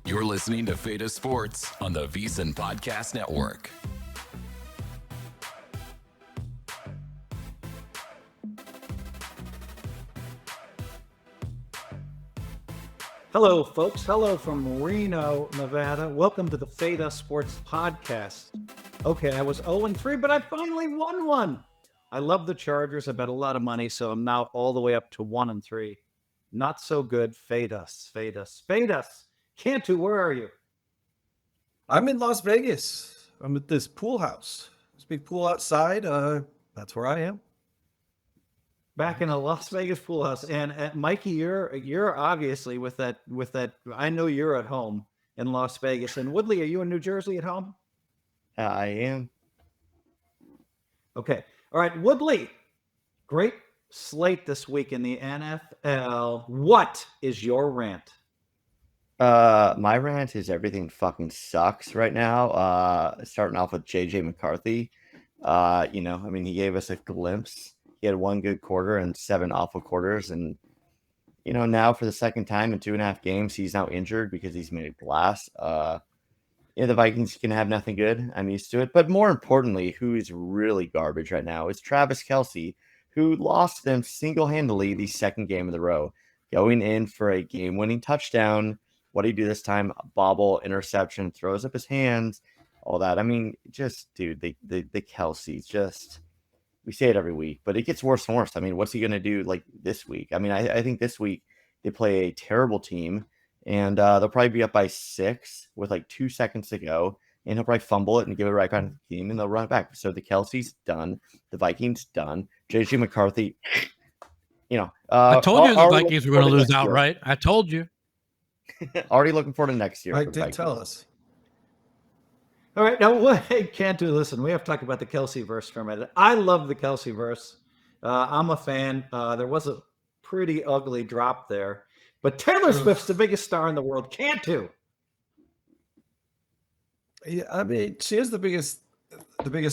You're listening to Feta Sports on the VSiN Podcast Network. Hello, folks. Hello from Reno, Nevada. Welcome to the Feta Sports Podcast. Okay, I was 0-3, but I finally won one. I love the Chargers. I bet a lot of money, so I'm now all the way up to 1-3. Not so good. Fade us. Cantu, where are you? I'm in Las Vegas. I'm at this pool house. This big pool outside. That's where I am. Back in a Las Vegas pool house. And Mikey, you're obviously with that. I know you're at home in Las Vegas. And Woodley, are you in New Jersey at home? I am. Okay. All right, Woodley. Great slate this week in the NFL. What is your rant? My rant is everything fucking sucks right now. Starting off with JJ McCarthy. He gave us a glimpse. He had one good quarter and 7 awful quarters. And, now for the second time in 2.5 games, he's now injured because he's made a glass. The Vikings can have nothing good. I'm used to it. But more importantly, who is really garbage right now is Travis Kelce, who lost them single-handedly the second game of the row, going in for a game-winning touchdown. What did he do this time? A bobble, interception, throws up his hands, all that. I mean, just, dude, the Kelce, just, we say it every week, but it gets worse and worse. I mean, what's he going to do like this week? I mean, I think this week they play a terrible team, and they'll probably be up by 6 with like 2 seconds to go, and he'll probably fumble it and give it right back to the team, and they'll run it back. So the Kelce's done. The Vikings done. JJ McCarthy, I told you the Vikings were going to lose outright. I told you. Already looking forward to next year. I did tell us. All right, now, hey, Cantu, listen, we have to talk about the Kelce verse for a minute. I love the Kelce verse. I'm a fan. There was a pretty ugly drop there. But Taylor Swift's the biggest star in the world. Cantu. Yeah, I mean, she is the biggest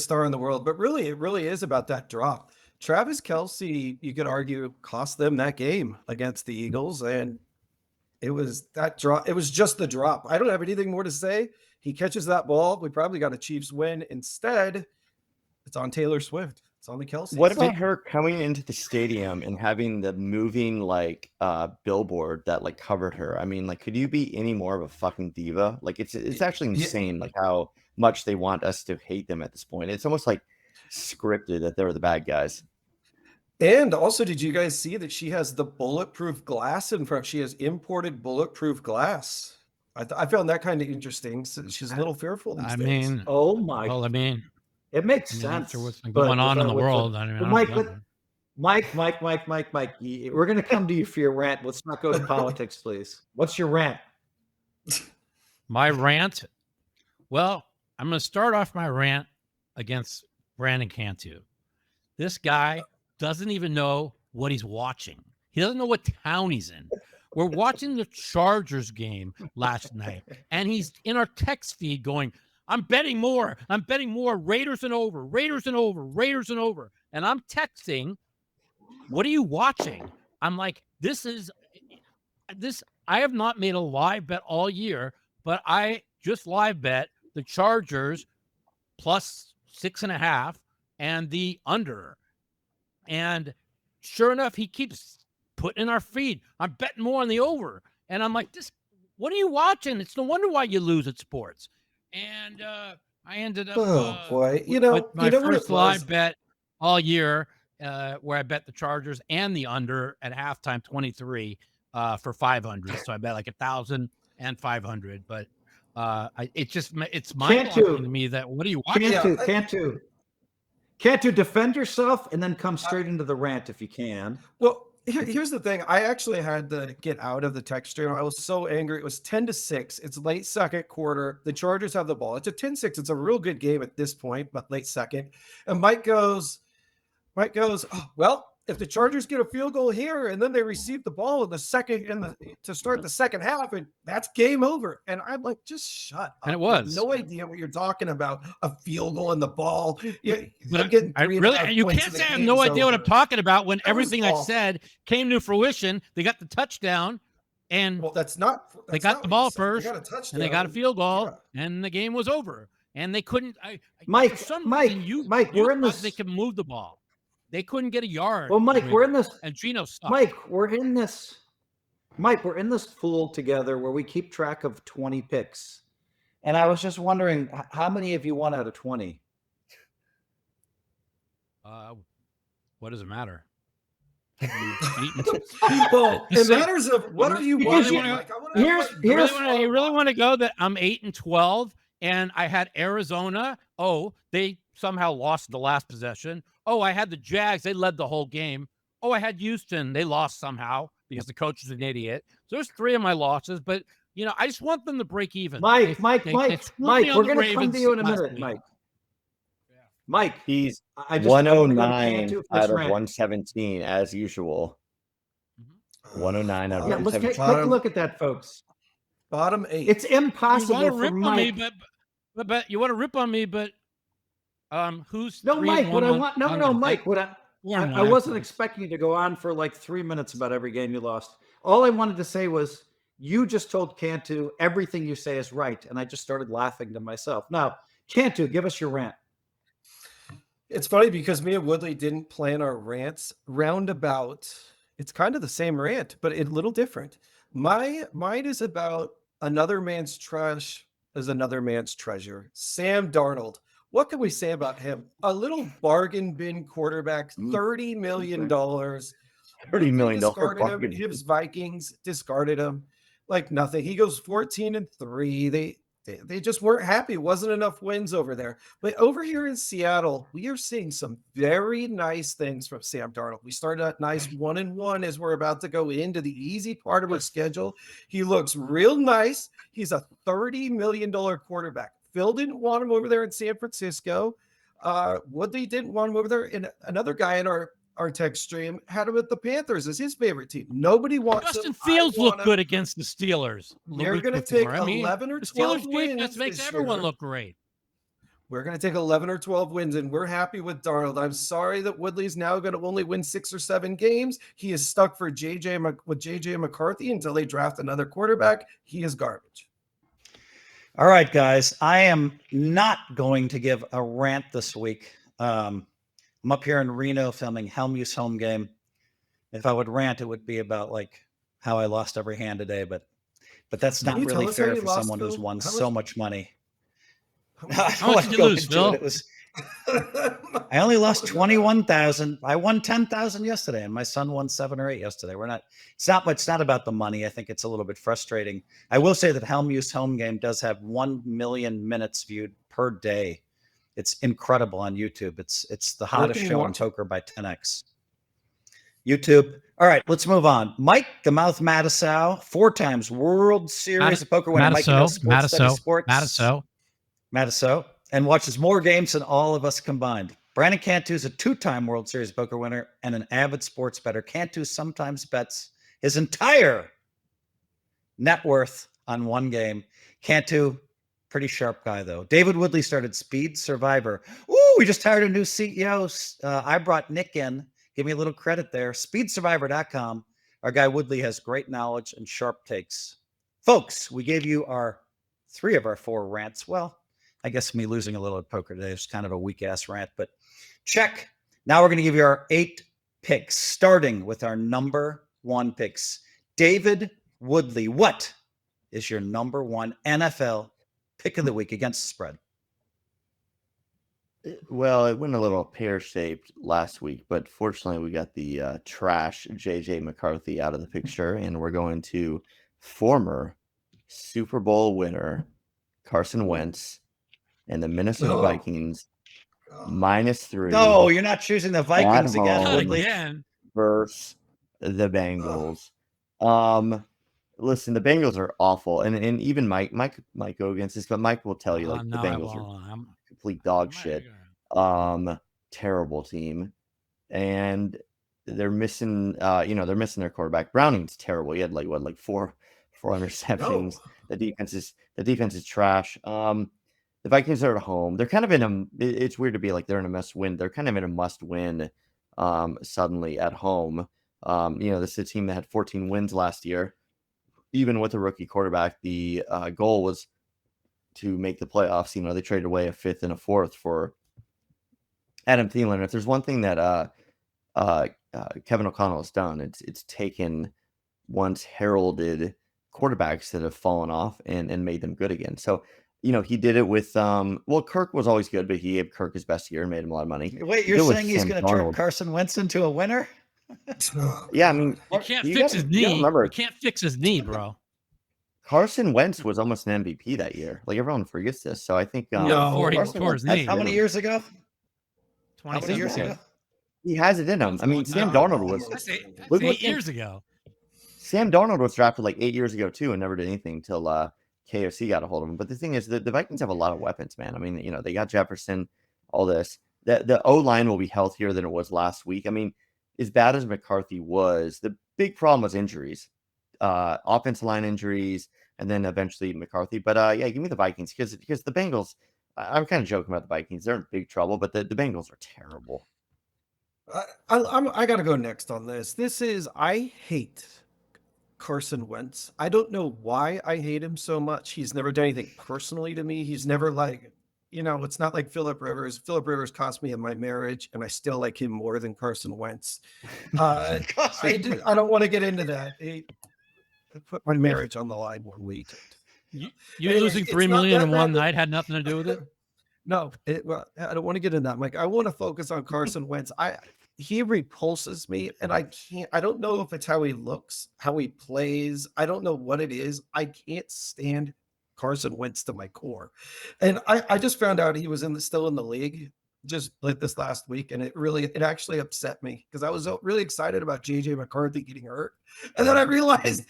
star in the world, but really, it really is about that drop. Travis Kelce, you could argue, cost them that game against the Eagles, and it was that drop. It was just the drop. I don't have anything more to say. He catches that ball. We probably got a Chiefs win. Instead, it's on Taylor Swift. It's on the Kelce. What about her coming into the stadium and having the moving billboard that covered her? I mean, could you be any more of a fucking diva? It's actually insane, how much they want us to hate them at this point. It's almost like scripted that they're the bad guys. And also, did you guys see that she has the bulletproof glass in front? She has imported bulletproof glass. I found that kind of interesting. So she's a little fearful these days. Oh my! Well, it makes sense. After what's been going on in the world, Mike, we're going to come to you for your rant. Let's not go to politics, please. What's your rant? My rant? Well, I'm going to start off my rant against Brandon Cantu. This guy doesn't even know what he's watching. He doesn't know what town he's in. We're watching the Chargers game last night, and he's in our text feed going, I'm betting more. Raiders and over. And I'm texting, what are you watching? I'm like, this. I have not made a live bet all year, but I just live bet the Chargers plus 6.5 and the under. And sure enough, he keeps putting in our feed, I'm betting more on the over. And I'm like, what are you watching? It's no wonder why you lose at sports. And I ended up with my first live bet all year where I bet the Chargers and the under at halftime 23 for 500. So I bet 1,000 and 500. But it's mind-boggling to me that what are you watching? Cantu, defend yourself and then come straight into the rant if you can. Well, here's the thing. I actually had to get out of the text stream. I was so angry. It was 10-6. It's late second quarter. The Chargers have the ball. It's a 10-6. It's a real good game at this point, but late second. And Mike goes, oh, well, if the Chargers get a field goal here and then they receive the ball in the second to start the second half, and that's game over. And I'm like, just shut up. And it was no idea what you're talking about. A field goal in the ball. You can't say I have no idea what I'm talking about when everything I said came to fruition. They got the touchdown. And Well, that's they got not the what ball you said. They first, got a touchdown. and they got a field goal, Yeah. and the game was over. And they couldn't. Mike, for some Mike, reason, you we're in thought this. they could move the ball. They couldn't get a yard. Well, Mike, we're in this. And Geno sucked. Mike, we're in this. Mike, we're in this pool together where we keep track of 20 picks. And I was just wondering, how many have you won out of 20? What does it matter? Well, it matters of what are you Because watching? You really want to go that I'm 8-12 and I had Arizona. Oh, they somehow lost the last possession. Oh, I had the Jags. They led the whole game. Oh, I had Houston. They lost somehow because the coach is an idiot. So there's 3 of my losses, but I just want them to break even. Mike, Mike, we're going to come to you in a minute, week. Mike. Mike, he's I just 109 to out of rant. 117 as usual. 109 out of Yeah, let's 117. take a look at that, folks. Bottom 8. It's You impossible want to for rip on Mike. me, but you want to rip on me, but who's No, Mike. What I want? No, Mike. What I wasn't expecting. expecting you to go on for like 3 minutes about every game you lost. All I wanted to say was you just told Cantu everything you say is right, and I just started laughing to myself. Now, Cantu, give us your rant. It's funny because me and Woodley didn't plan our rants roundabout. It's kind of the same rant, but a little different. Mine is about another man's trash is another man's treasure. Sam Darnold. What can we say about him? A little bargain bin quarterback, $30 million. $30 million Discarded bargain. him. His Vikings discarded him like nothing. He goes 14-3. They just weren't happy. Wasn't enough wins over there. But over here in Seattle, we are seeing some very nice things from Sam Darnold. We started out nice 1-1 as we're about to go into the easy part of our schedule. He looks real nice. He's a $30 million quarterback. Phil didn't want him over there in San Francisco. Woodley didn't want him over there. And another guy in our text stream had him at the Panthers as his favorite team. Nobody wants Justin him. Fields looked good against the Steelers. They're going to take 11 or 12 wins. Defense makes everyone look great. We're going to take 11 or 12 wins, and we're happy with Darnold. I'm sorry that Woodley's now going to only win 6 or 7 games. He is stuck for with JJ McCarthy until they draft another quarterback. He is garbage. All right, guys. I am not going to give a rant this week. I'm up here in Reno filming Hellmuth's home game. If I would rant, it would be about like how I lost every hand today, but that's not really fair for someone who's won so much money. How much did you lose, Phil? I only lost 21,000. I won 10,000 yesterday, and my son won 7 or 8 yesterday. It's not about the money. I think it's a little bit frustrating. I will say that Hellmuth's home game does have 1 million minutes viewed per day. It's incredible on YouTube. It's the hottest show on poker by 10x. YouTube. All right, let's move on. Mike the Mouth Matisow, 4 times World Series of Poker winner. Matisow, and watches more games than all of us combined. Brandon Cantu is a 2-time World Series poker winner and an avid sports bettor. Cantu sometimes bets his entire net worth on one game. Cantu, pretty sharp guy, though. David Woodley started Speed Survivor. Ooh, we just hired a new CEO. I brought Nick in. Give me a little credit there. SpeedSurvivor.com. Our guy Woodley has great knowledge and sharp takes. Folks, we gave you 3 of our 4 rants. Well, I guess me losing a little at poker today is kind of a weak-ass rant, but check. Now we're going to give you our 8 picks, starting with our number 1 picks. David Woodley, what is your number 1 NFL pick of the week against the spread? Well, it went a little pear-shaped last week, but fortunately we got the trash JJ McCarthy out of the picture, and we're going to former Super Bowl winner Carson Wentz and the Minnesota Vikings -3. No, you're not choosing the Vikings again. Versus the Bengals. Listen, the Bengals are awful, and even Mike might go against this, but Mike will tell you the Bengals are complete dog shit. Terrible team, and they're missing. They're missing their quarterback. Browning's terrible. He had like four interceptions. No. The defense is trash. The Vikings are at home. They're kind of it's weird to be like they're in a must win. They're kind of in a must win. Suddenly at home. This is a team that had 14 wins last year. even with a rookie quarterback, the goal was to make the playoffs. You know, they traded away a 5th and a 4th for Adam Thielen. If there's one thing that Kevin O'Connell has done, it's taken once heralded quarterbacks that have fallen off and made them good again. So, you know, he did it with Kirk was always good, but he gave Kirk his best year and made him a lot of money. Wait, you're saying he's going to turn Carson Wentz into a winner? Yeah, I mean, You can't fix his knee. You can't fix his knee, bro. Carson Wentz was almost an MVP that year. Like, everyone forgets this. So I think before he tore his knee. How many years ago? 20 years ago. He has it in him. I mean, Sam Darnold was. That's 8 look years ago. Sam Darnold was drafted like 8 years ago too, and never did anything until KOC got a hold of him. But the thing is, the Vikings have a lot of weapons, man. I mean, you know, they got Jefferson, all this. The O line will be healthier than it was last week. I mean, as bad as McCarthy was, the big problem was injuries, offensive line injuries, and then eventually McCarthy. But yeah, give me the Vikings because the Bengals. I'm kind of joking about the Vikings. They're in big trouble, but the Bengals are terrible. I got to go next on this. I hate Carson Wentz. I don't know why I hate him so much. He's never done anything personally to me. He's never like, you know, it's not like Phillip Rivers. Phillip Rivers cost me in my marriage, and I still like him more than Carson Wentz. I don't want to get into that. I put my marriage on the line 1 week. You losing $3 million in one night had nothing to do with it? No, I don't want to get into that, Mike. I want to focus on Carson Wentz. He repulses me, and I don't know if it's how he looks, how he plays. I don't know what it is. I can't stand Carson Wentz to my core. And I just found out he was still in the league just like this last week, and it actually upset me because I was really excited about JJ McCarthy getting hurt. And then I realized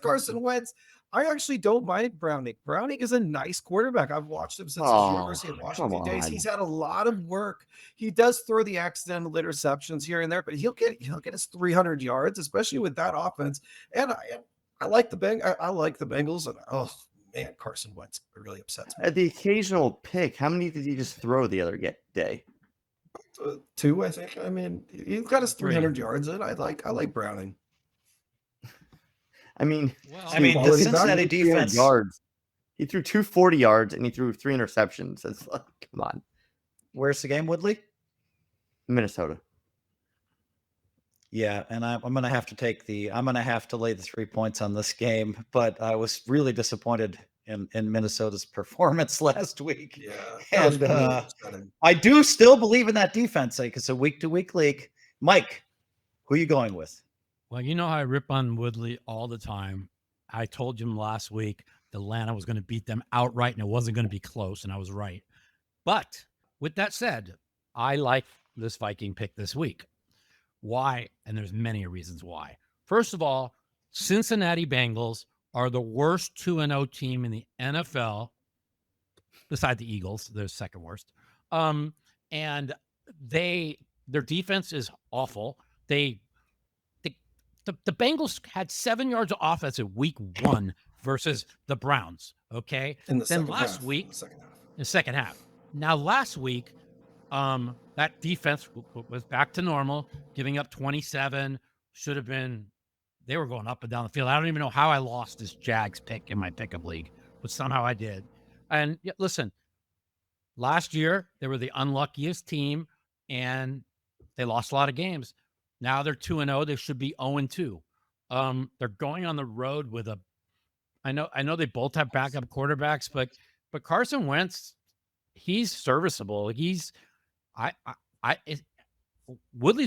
Carson Wentz. I actually don't mind Browning. Browning is a nice quarterback. I've watched him since the University of Washington days. He's had a lot of work. He does throw the accidental interceptions here and there, but he'll get us 300 yards, especially with that offense. And I like the Bengals. And oh man, Carson Wentz really upsets me. At the occasional pick, how many did he just throw the other day? 2, I think. I mean, he got us 300 yards, and I like Browning. I mean, the Cincinnati defense yards. He threw 240 yards and he threw 3 interceptions. It's like, come on. Where's the game, Woodley? Minnesota. Yeah, and I'm gonna have to lay the 3 points on this game, but I was really disappointed in Minnesota's performance last week. Yeah, and I do still believe in that defense. Like, it's a week-to-week league. Mike, who are you going with? Well, you know how I rip on Woodley all the time. I told him last week that Atlanta was going to beat them outright and it wasn't going to be close, and I was right. But with that said, I like this Viking pick this week. Why? And there's many reasons why. First of all, Cincinnati Bengals are the worst 2-0 team in the NFL, beside the Eagles. They're second worst. And their defense is awful. The Bengals had 7 yards of offense in week 1 versus the Browns. Okay. In the second half. Now, last week, that defense was back to normal, giving up 27. Should have been, they were going up and down the field. I don't even know how I lost this Jags pick in my pickup league, but somehow I did. And listen, last year, they were the unluckiest team and they lost a lot of games. Now they're 2-0. They should be 0-2. They're going on the road with I know they both have backup quarterbacks, but Carson Wentz, he's serviceable. Woodley's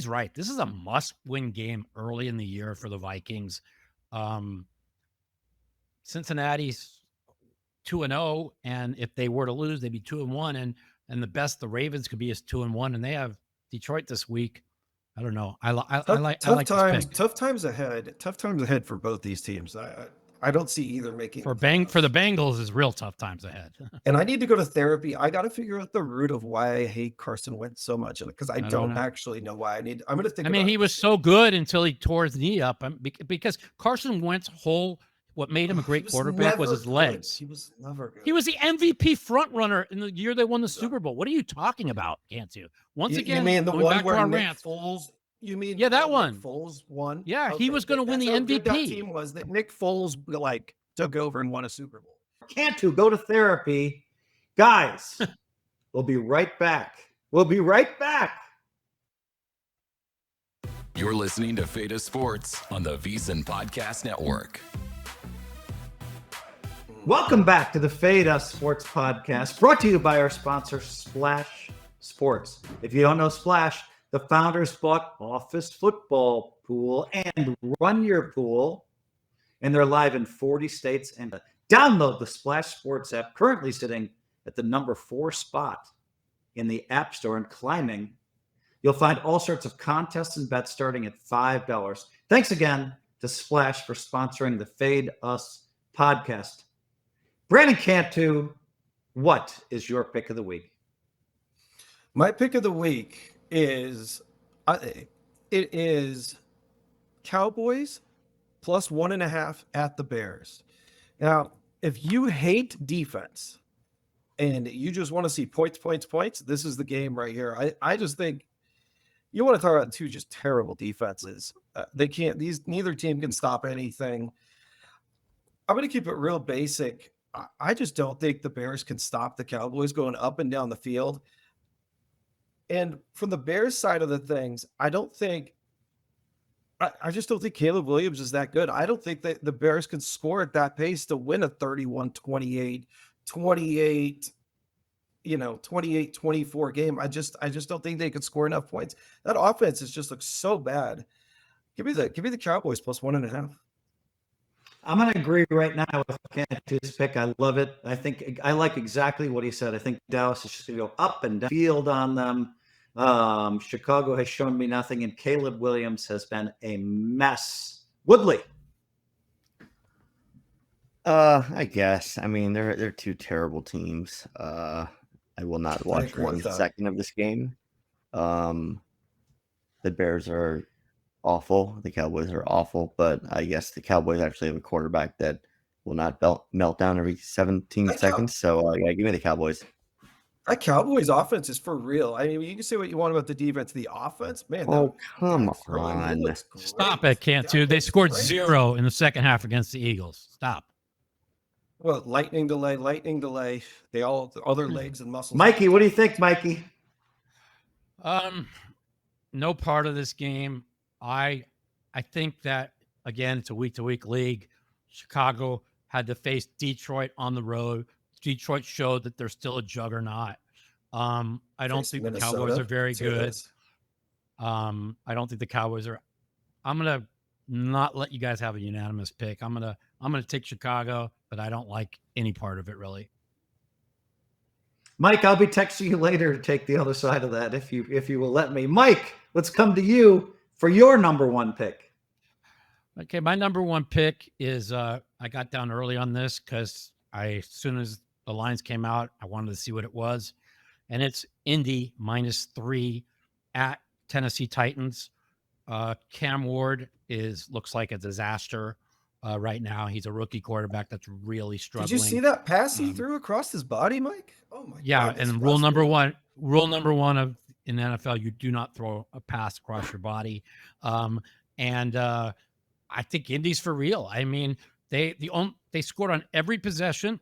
right. This is a must-win game early in the year for the Vikings. Cincinnati's 2-0, and if they were to lose, they'd be 2-1, and the best the Ravens could be is 2-1, and they have Detroit this week. I don't know. I like tough times ahead. Tough times ahead for both these teams. I don't see either making for the Bengals is real tough times ahead. And I need to go to therapy. I got to figure out the root of why I hate Carson Wentz so much, because I don't actually know why. I'm going to think. I mean, he was so good until he tore his knee up, because Carson Wentz what made him a great quarterback was his legs. He was never good. He was the MVP front runner in the year they won the Super Bowl. What are you talking about, Cantu? Once again, you mean the going one back where to our Nick rant. Foles You mean Yeah, that Nick one. Foles won? Yeah, he was going to win the That's how good that MVP. team was that Nick Foles like took over and won a Super Bowl. Cantu, go to therapy. Guys, we'll be right back. We'll be right back. You're listening to Feta Sports on the VSiN Podcast Network. Welcome back to the Fade Us Sports Podcast, brought to you by our sponsor, Splash Sports. If you don't know Splash, the founders bought Office Football Pool and Run Your Pool, and they're live in 40 states. And download the Splash Sports app, currently sitting at the number 4 spot in the App Store and climbing. You'll find all sorts of contests and bets starting at $5. Thanks again to Splash for sponsoring the Fade Us Podcast. Brandon Cantu, what is your pick of the week? My pick of the week is it is Cowboys plus 1.5 at the Bears. Now, if you hate defense and you just want to see points, this is the game right here. I just think you want to talk about two just terrible defenses. Neither team can stop anything. I'm going to keep it real basic. I just don't think the Bears can stop the Cowboys going up and down the field. And from the Bears side of the things, I just don't think Caleb Williams is that good. I don't think that the Bears can score at that pace to win a 31-28, 28-24 game. I just don't think they could score enough points. That offense just looks so bad. Give me the Cowboys plus 1.5. I'm going to agree right now with Cantu's pick. I love it. I think I like exactly what he said. I think Dallas is just going to go up and down field on them. Chicago has shown me nothing, and Caleb Williams has been a mess. Woodley. I guess. I mean, they're two terrible teams. I will not watch 1 second of this game. The Bears are awful. The Cowboys are awful, but I guess the Cowboys actually have a quarterback that will not melt down every 17 seconds. So yeah, give me the Cowboys. That Cowboys offense is for real. I mean, you can say what you want about the defense. The offense, man. Oh, come on. Stop it, Cantu. They scored 0 in the second half against the Eagles. Stop. Well, lightning delay. They all other legs and muscles. Mikey, what do you think, Mikey? No part of this game. I think that, again, it's a week-to-week league. Chicago had to face Detroit on the road. Detroit showed that they're still a juggernaut. I don't think the Cowboys are very good. I don't think the Cowboys are. I'm gonna not let you guys have a unanimous pick. I'm gonna take Chicago, but I don't like any part of it really. Mike, I'll be texting you later to take the other side of that if you will let me. Mike, let's come to you for your number 1 pick. Okay, my number 1 pick is I got down early on this because as soon as the lines came out, I wanted to see what it was. And it's Indy -3 at Tennessee Titans. Cam Ward looks like a disaster right now. He's a rookie quarterback that's really struggling. Did you see that pass he threw across his body, Mike? Oh my God. God, and rule number one in the NFL, you do not throw a pass across your body. I think Indy's for real. I mean, they scored on every possession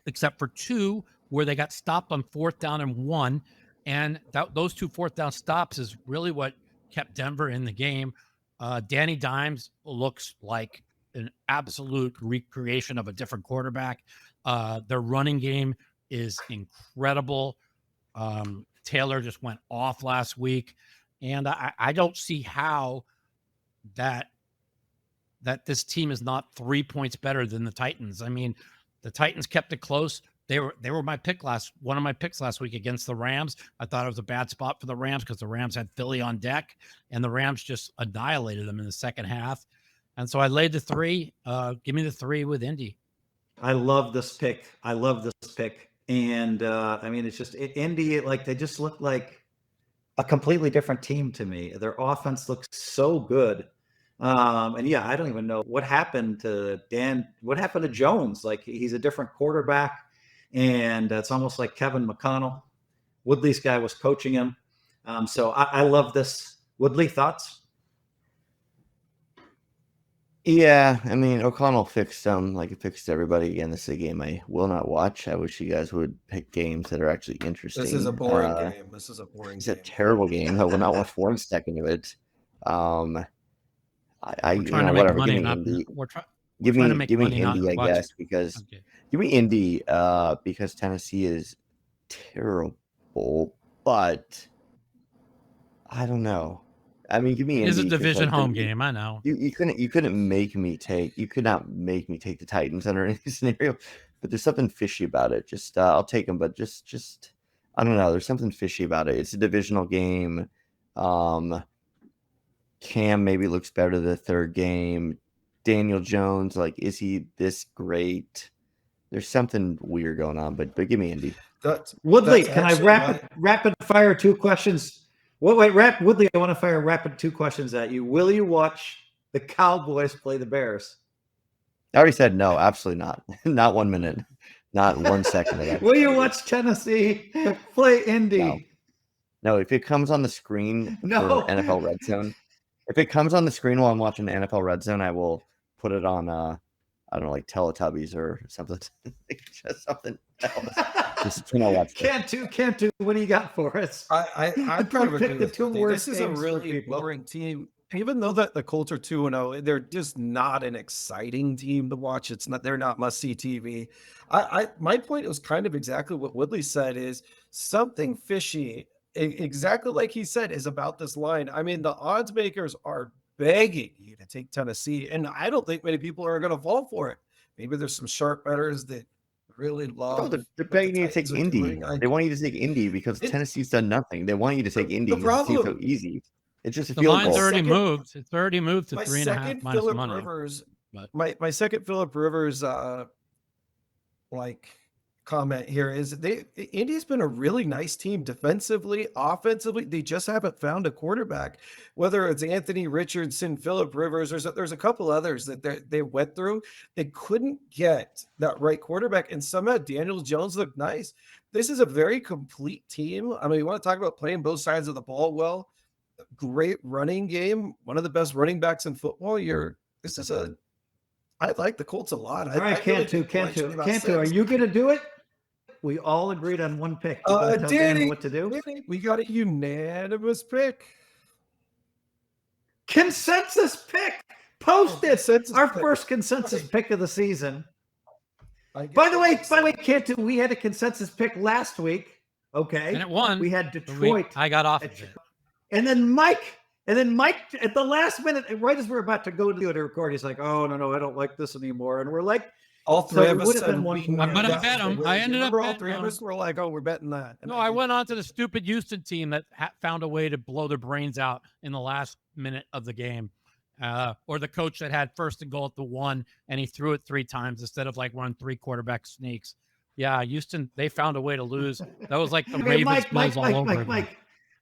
except for 2 where they got stopped on 4th down and 1. And those 2 4th down stops is really what kept Denver in the game. Danny Dimes looks like an absolute recreation of a different quarterback. Their running game is incredible. Taylor just went off last week. And I don't see how that this team is not 3 points better than the Titans. I mean, the Titans kept it close. They were one of my picks last week against the Rams. I thought it was a bad spot for the Rams because the Rams had Philly on deck, and the Rams just annihilated them in the second half. And so I laid the 3. Give me the 3 with Indy. I love this pick. And I mean, it's just Indy, like they just look like a completely different team to me. Their offense looks so good. And yeah, I don't even know what happened to Jones. Like he's a different quarterback, and it's almost like Kevin McConnell. Woodley's guy was coaching him. So I love this Woodley, thoughts? Yeah, I mean, O'Connell fixed them like it fixed everybody. Again, this is a game I will not watch. I wish you guys would pick games that are actually interesting. This is a boring game. This is a boring It's game. a terrible game. I will not watch one second of it. We're trying to make whatever. money. Give me Indy. Give me Indy, I guess, because give me Indy because Tennessee is terrible, but I don't know. I mean, give me Indy. It's a division like, home game. I know. You could not make me take the Titans under any scenario, but there's something fishy about it. Just I'll take them, but just I don't know. There's something fishy about it. It's a divisional game. Cam maybe looks better the third game. Daniel Jones, like, is he this great? There's something weird going on, but give me Indy. Woodley, can I rapid fire 2 questions? Woodley, I want to fire rapid 2 questions at you. Will you watch the Cowboys play the Bears? I already said no, absolutely not. Not 1 minute, not 1 second of that. Will you watch Tennessee play Indy? No, if it comes on the screen for NFL Red Zone, if it comes on the screen while I'm watching the NFL Red Zone, I will put it on, I don't know, like Teletubbies or something. Just something else. Just watch Cantu, what do you got for us? I'm kind of agree with you. This is a games for really people. boring team. Even though that the Colts are 2-0, they're just not an exciting team to watch. They're not must-see TV. My point was kind of exactly what Woodley said, is something fishy, exactly like he said, is about this line. I mean, the odds makers are begging you to take Tennessee, and I don't think many people are going to fall for it. Maybe there's some sharp bettors that really love. No, they're begging you to take Indy. They want you to take Indy because Tennessee's done nothing. They want you to take Indy. The problem, it's so easy. It's just a the field line's goal. already moved. It's already moved to my 3.5 minus Phillip money. Rivers, But my second Phillip Rivers comment here is Indy's been a really nice team defensively, offensively. They just haven't found a quarterback, whether it's Anthony Richardson, Phillip Rivers, there's a couple others that they went through. They couldn't get that right quarterback, and somehow Daniel Jones looked nice. This is a very complete team. I mean, you want to talk about playing both sides of the ball well, great running game, one of the best running backs in football. I like the Colts a lot. All right, Cantu, are you going to do it? We all agreed on one pick. Danny, what to do? Danny, we got a unanimous pick. Consensus pick. Post it. First consensus pick of the season. By the way, Cantu, we had a consensus pick last week. Okay. And it won. We had Detroit. I got off of it. And then Mike at the last minute, right as we're about to go to record, he's like, "Oh no, I don't like this anymore." And we're like, all three of us said I'm going to bet him. I ended up all three of us were like, "Oh, we're betting that." No, I went on to the stupid Houston team that found a way to blow their brains out in the last minute of the game, or the coach that had first and goal at the 1 and he threw it 3 times instead of like running 3 quarterback sneaks. Yeah, Houston, they found a way to lose. That was like the Ravens all over. Mike.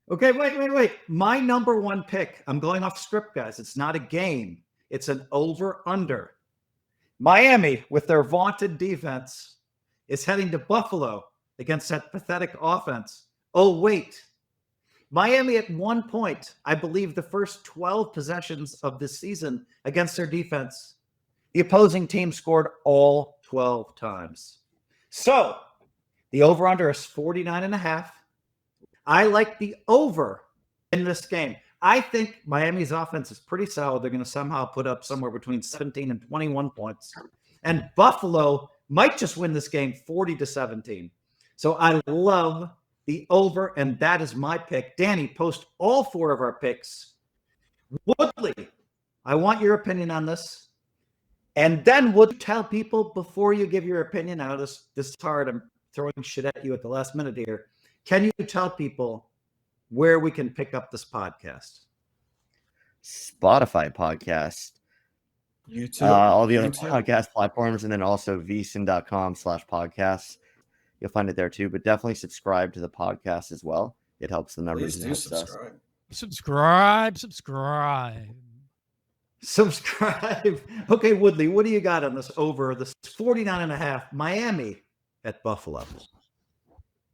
Okay, wait. My number 1 pick, I'm going off script, guys. It's not a game. It's an over-under. Miami, with their vaunted defense, is heading to Buffalo against that pathetic offense. Oh, wait. Miami at 1 point, I believe the first 12 possessions of this season against their defense, the opposing team scored all 12 times. So the over-under is 49.5. I like the over in this game. I think Miami's offense is pretty solid. They're going to somehow put up somewhere between 17 and 21 points. And Buffalo might just win this game 40-17. So I love the over, and that is my pick. Danny, post all 4 of our picks. Woodley, I want your opinion on this. And then would you tell people before you give your opinion? I know this is hard. I'm throwing shit at you at the last minute here. Can you tell people where we can pick up this podcast? Spotify podcast, YouTube, all the other podcast platforms, and then also VSiN.com/podcasts. You'll find it there too, but definitely subscribe to the podcast as well. It helps the numbers. Please do subscribe. Subscribe. Okay, Woodley, what do you got on this over? This 49.5 Miami at Buffalo.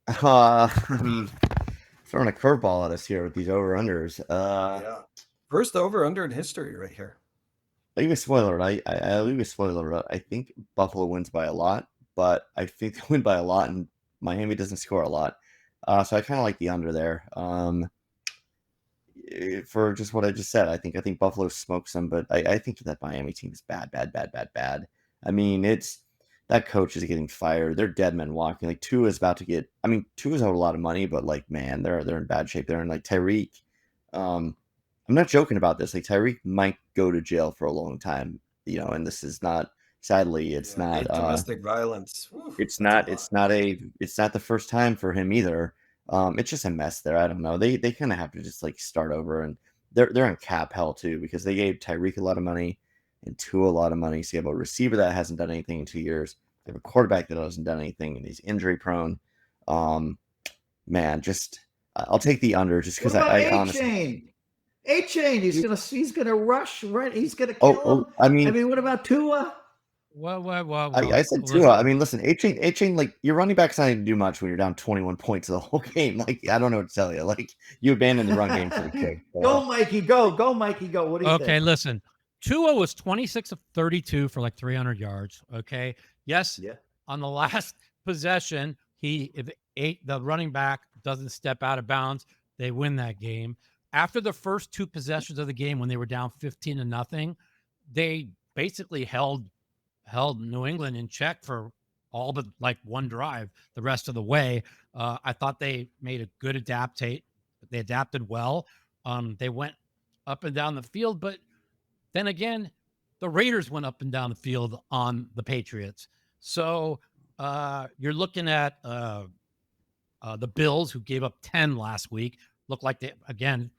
I mean, throwing a curveball at us here with these over-unders. Yeah. First over-under in history right here. I leave a spoiler. I leave a spoiler. I think Buffalo wins by a lot, but I think they win by a lot, and Miami doesn't score a lot. So I kind of like the under there. For just what I just said, I think Buffalo smokes them, but I think that Miami team is bad. I mean, that coach is getting fired. They're dead men walking. Like Tua is about to get. I mean, Tua's owed a lot of money, but like, man, they're in bad shape. They're in like Tyreek. I'm not joking about this. Like Tyreek might go to jail for a long time, and this is not. Sadly, it's not domestic violence. It's not the first time for him either. It's just a mess there. I don't know. They kind of have to just like start over, and they're in cap hell too because they gave Tyreek a lot of money and Tua a lot of money. So you have a receiver that hasn't done anything in 2 years. They have a quarterback that hasn't done anything, and he's injury prone. Man, just I'll take the under just because I honestly. A-Chain, he's gonna rush, right? He's gonna kill him. I mean, what about Tua? Well. I said Tua. I mean, listen, A-Chain, like your running back's not even do much when you're down 21 points the whole game. Like, I don't know what to tell you. Like, you abandoned the run game for the kick. Go, Mikey, go, Mikey, go. What do you think? Okay, listen. Tua was 26 of 32 for like 300 yards. Okay. Yes. Yeah. On the last possession, if the running back doesn't step out of bounds, they win that game. After the first two possessions of the game, when they were down 15-0, they basically held New England in check for all but like one drive the rest of the way. I thought they made a good adaptate. They adapted well. They went up and down the field, but then again, the Raiders went up and down the field on the Patriots. So you're looking at the Bills, who gave up 10 last week. Looked like they, again,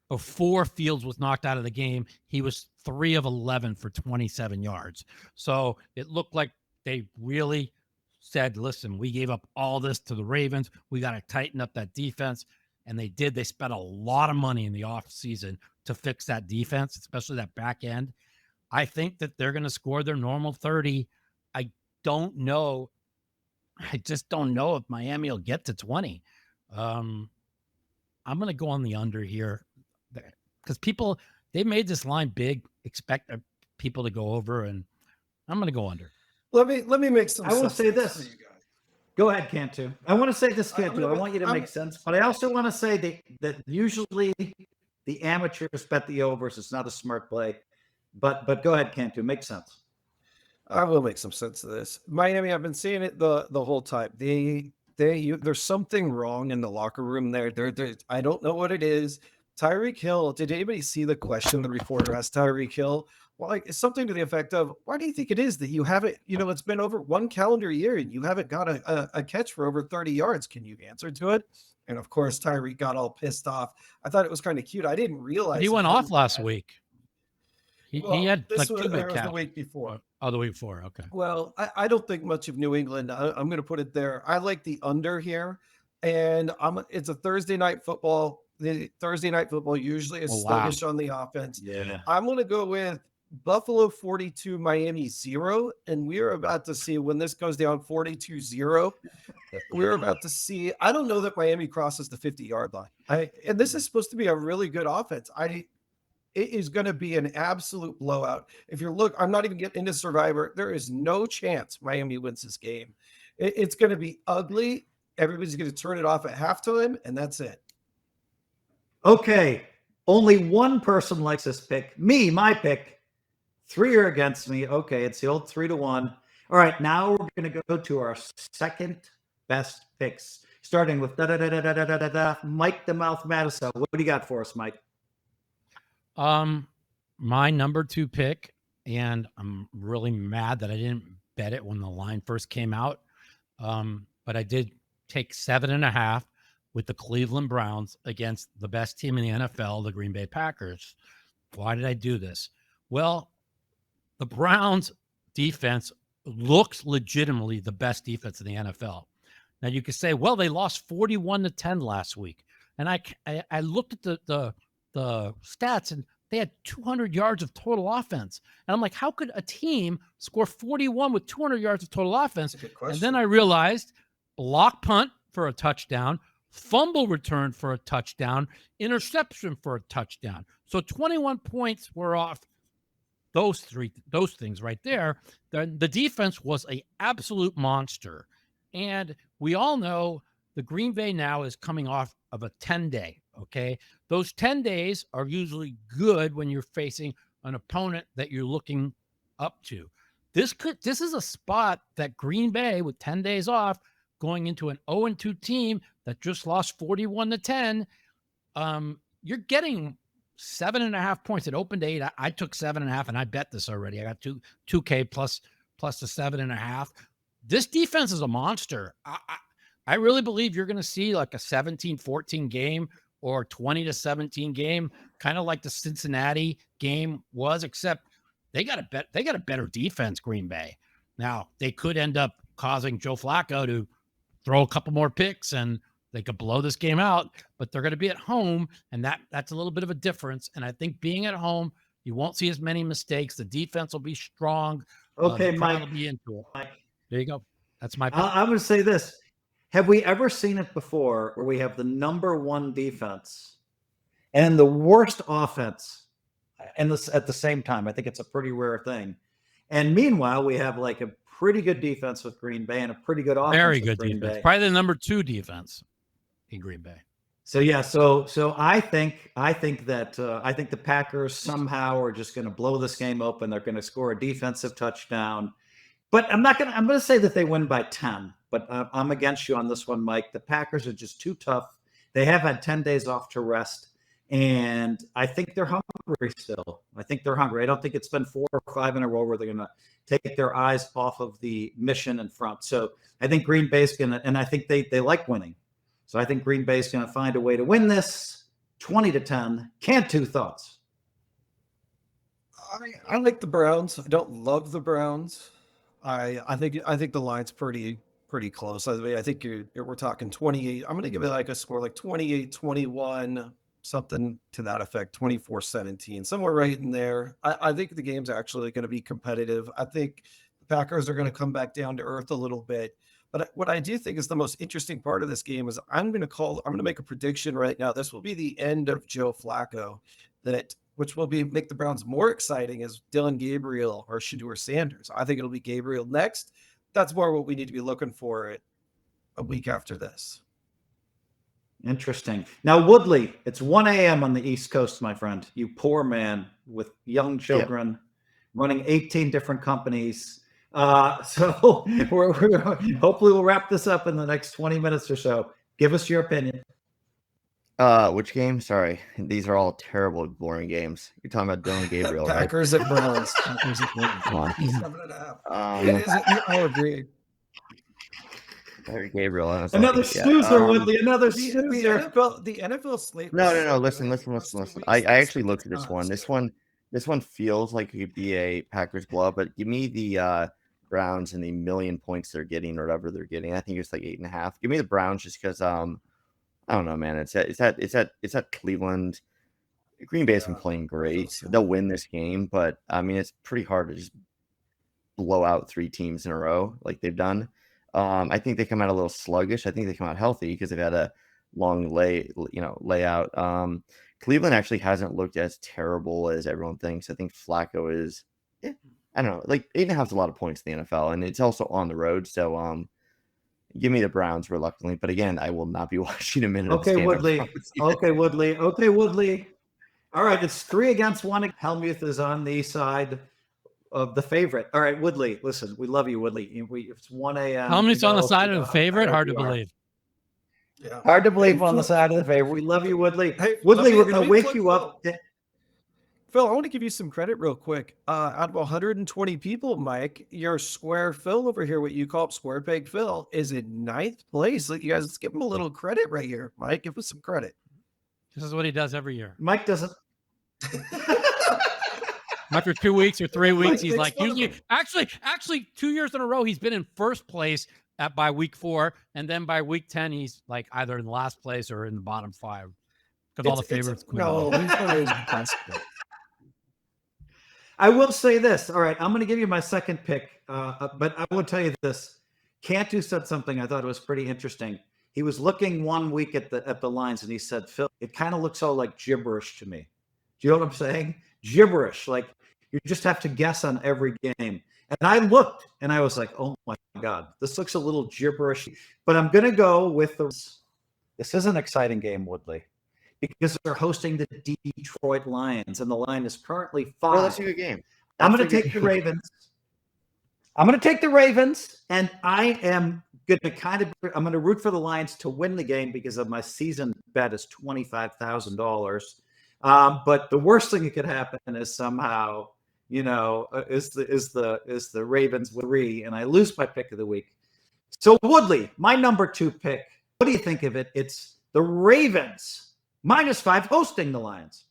before Fields was knocked out of the game, he was 3 of 11 for 27 yards. So it looked like they really said, listen, we gave up all this to the Ravens. We got to tighten up that defense. And they did. They spent a lot of money in the offseason to fix that defense, especially that back end. I think that they're going to score their normal 30. I just don't know if Miami will get to 20. I'm going to go on the under here because they made this line big, expect people to go over, and I'm going to go under. Let me make some sense. I will say this. Go ahead, Cantu. I want to say this, Cantu. I want you to make sense, but I also want to say that usually the amateurs bet the overs. It's not a smart play, but go ahead, Cantu. Make sense. I will make some sense of this. Miami, I've been seeing it the whole time. There's something wrong in the locker room there. I don't know what it is. Tyreek Hill. Did anybody see the question the reporter asked Tyreek Hill? Well, like, it's something to the effect of, why do you think it is that you haven't, it's been over 1 calendar year and you haven't got a catch for over 30 yards? Can you answer to it? And of course, Tyreek got all pissed off. I thought it was kind of cute. I didn't realize he went off last week. He had this like was 2 big catches. The week before. Oh, the week before. Okay. Well, I don't think much of New England. I'm going to put it there. I like the under here, and it's a Thursday night football. The Thursday night football usually is sluggish on the offense. Yeah. I'm going to go with Buffalo 42, Miami 0. And we're about to see when this goes down 42-0. We're about to see. I don't know that Miami crosses the 50-yard line. And this is supposed to be a really good offense. It is going to be an absolute blowout. If you look, I'm not even getting into Survivor. There is no chance Miami wins this game. It's going to be ugly. Everybody's going to turn it off at halftime, and that's it. Okay. Only one person likes this pick. Me, my pick. 3 are against me. Okay. It's the old 3-1. All right. Now we're going to go to our second best picks, starting with Mike the Mouth Madison. What do you got for us, Mike? My number 2 pick, and I'm really mad that I didn't bet it when the line first came out. But I did take 7.5 with the Cleveland Browns against the best team in the NFL, the Green Bay Packers. Why did I do this? Well, the Browns defense looks legitimately the best defense in the NFL. Now you could say, well, they lost 41-10 last week. And I looked at the stats, and they had 200 yards of total offense. And I'm like, how could a team score 41 with 200 yards of total offense? And then I realized block punt for a touchdown, fumble return for a touchdown, interception for a touchdown. So 21 points were off those things right there. The defense was an absolute monster. And we all know the Green Bay now is coming off of a 10-day, okay? Those 10 days are usually good when you're facing an opponent that you're looking up to. This is a spot that Green Bay, with 10 days off, going into an 0-2 team that just lost 41-10, you're getting 7.5 points. It opened 8. I took 7.5, and I bet this already. I got 2K plus the 7.5. This defense is a monster. I really believe you're going to see like a 17-14 game or 20-17 game, kind of like the Cincinnati game was, except they got a better defense, Green Bay. Now, they could end up causing Joe Flacco to throw a couple more picks and they could blow this game out, but they're going to be at home, and that's a little bit of a difference. And I think being at home, you won't see as many mistakes. The defense will be strong. Okay, Mike. Will be into it. Mike. There you go. That's my pick. I'm going to say this. Have we ever seen it before where we have the number one defense and the worst offense And this at the same time, I think it's a pretty rare thing. And meanwhile, we have like a pretty good defense with Green Bay and a pretty good offense. Very with good Green defense. Bay. Probably the number 2 defense in Green Bay. So yeah, so I think that the Packers somehow are just going to blow this game open. They're going to score a defensive touchdown, but I'm going to say that they win by 10. But I'm against you on this one, Mike. The Packers are just too tough. They have had 10 days off to rest, and I think they're hungry still. I think they're hungry. I don't think it's been 4 or 5 in a row where they're going to take their eyes off of the mission in front. So I think Green Bay's going to, and I think they like winning. So I think Green Bay's going to find a way to win this 20-10. Cantu, thoughts? I like the Browns. I don't love the Browns. I think the line's pretty close. I think we're talking 28. I'm going to give it like a score like 28-21, something to that effect, 24-17, somewhere right in there. I think the game's actually going to be competitive. I think the Packers are going to come back down to earth a little bit. But what I do think is the most interesting part of this game is I'm going to make a prediction right now. This will be the end of Joe Flacco, which will make the Browns more exciting as Dylan Gabriel or Shedeur Sanders. I think it'll be Gabriel next. That's more what we need to be looking for a week after this. Interesting. Now, Woodley, it's 1 a.m. on the East Coast, my friend. You poor man with young children running 18 different companies. So we're hopefully we'll wrap this up in the next 20 minutes or so. Give us your opinion. Which game? Sorry, these are all terrible, boring games. You're talking about Dylan Gabriel, right? Packers at Browns. Packers at Browns. Come on. 7.5. I agree. Gabriel. Another snoozer, Woodley. Another snoozer. The NFL slate. No. Listen. I actually looked at this one. This one feels like it could be a Packers blowout, but give me the Browns and the 1,000,000 points they're getting or whatever they're getting. I think it's like 8.5. Give me the Browns just because I don't know, man. It's at Cleveland. Green Bay's been playing great. They'll win this game, but I mean it's pretty hard to just blow out 3 teams in a row like they've done. I think they come out a little sluggish. I think they come out healthy because they've had a long layout. Cleveland actually hasn't looked as terrible as everyone thinks. I think Flacco is, I don't know, like 8.5 is a lot of points in the NFL, and it's also on the road. So, give me the Browns reluctantly, but again, I will not be watching a minute. Okay, Woodley. Okay, Woodley. All right, it's 3-1. Hellmuth is on the side of the favorite. All right, Woodley. Listen, we love you, Woodley. It's 1 a.m. Hellmuth's on the side of the favorite. Hard to believe. Yeah. Hard to believe on the side of the favorite. We love you, Woodley. Hey, Woodley, we're going to wake you up. Phil, I want to give you some credit real quick. Out of 120 people, Mike, your square Phil over here, what you call square peg Phil, is in 9th place. You guys, let's give him a little credit right here. Mike, give us some credit. This is what he does every year. Mike doesn't. After 2 weeks or 3 weeks, Mike he's like, makes fun usually, actually 2 years in a row, he's been in first place by week 4. And then by week 10, he's like either in last place or in the bottom 5. Because all the favorites. No, he's always possible. I will say this. All right, I'm going to give you my second pick, but I will tell you this. Cantu said something I thought was pretty interesting. He was looking one week at the lines, and he said, "Phil, it kind of looks all like gibberish to me." Do you know what I'm saying? Gibberish, like you just have to guess on every game. And I looked, and I was like, "Oh my God, this looks a little gibberish." But I'm gonna go with the. This is an exciting game, Woodley. Because they're hosting the Detroit Lions, and the line is currently 5. Well, that's a good game. I'm going to take the Ravens. I'm going to take the Ravens, and I am going to I'm going to root for the Lions to win the game because of my season bet is $25,000. But the worst thing that could happen is somehow, is the Ravens 3, and I lose my pick of the week. So Woodley, my number 2 pick. What do you think of it? It's the Ravens. -5 hosting the Lions.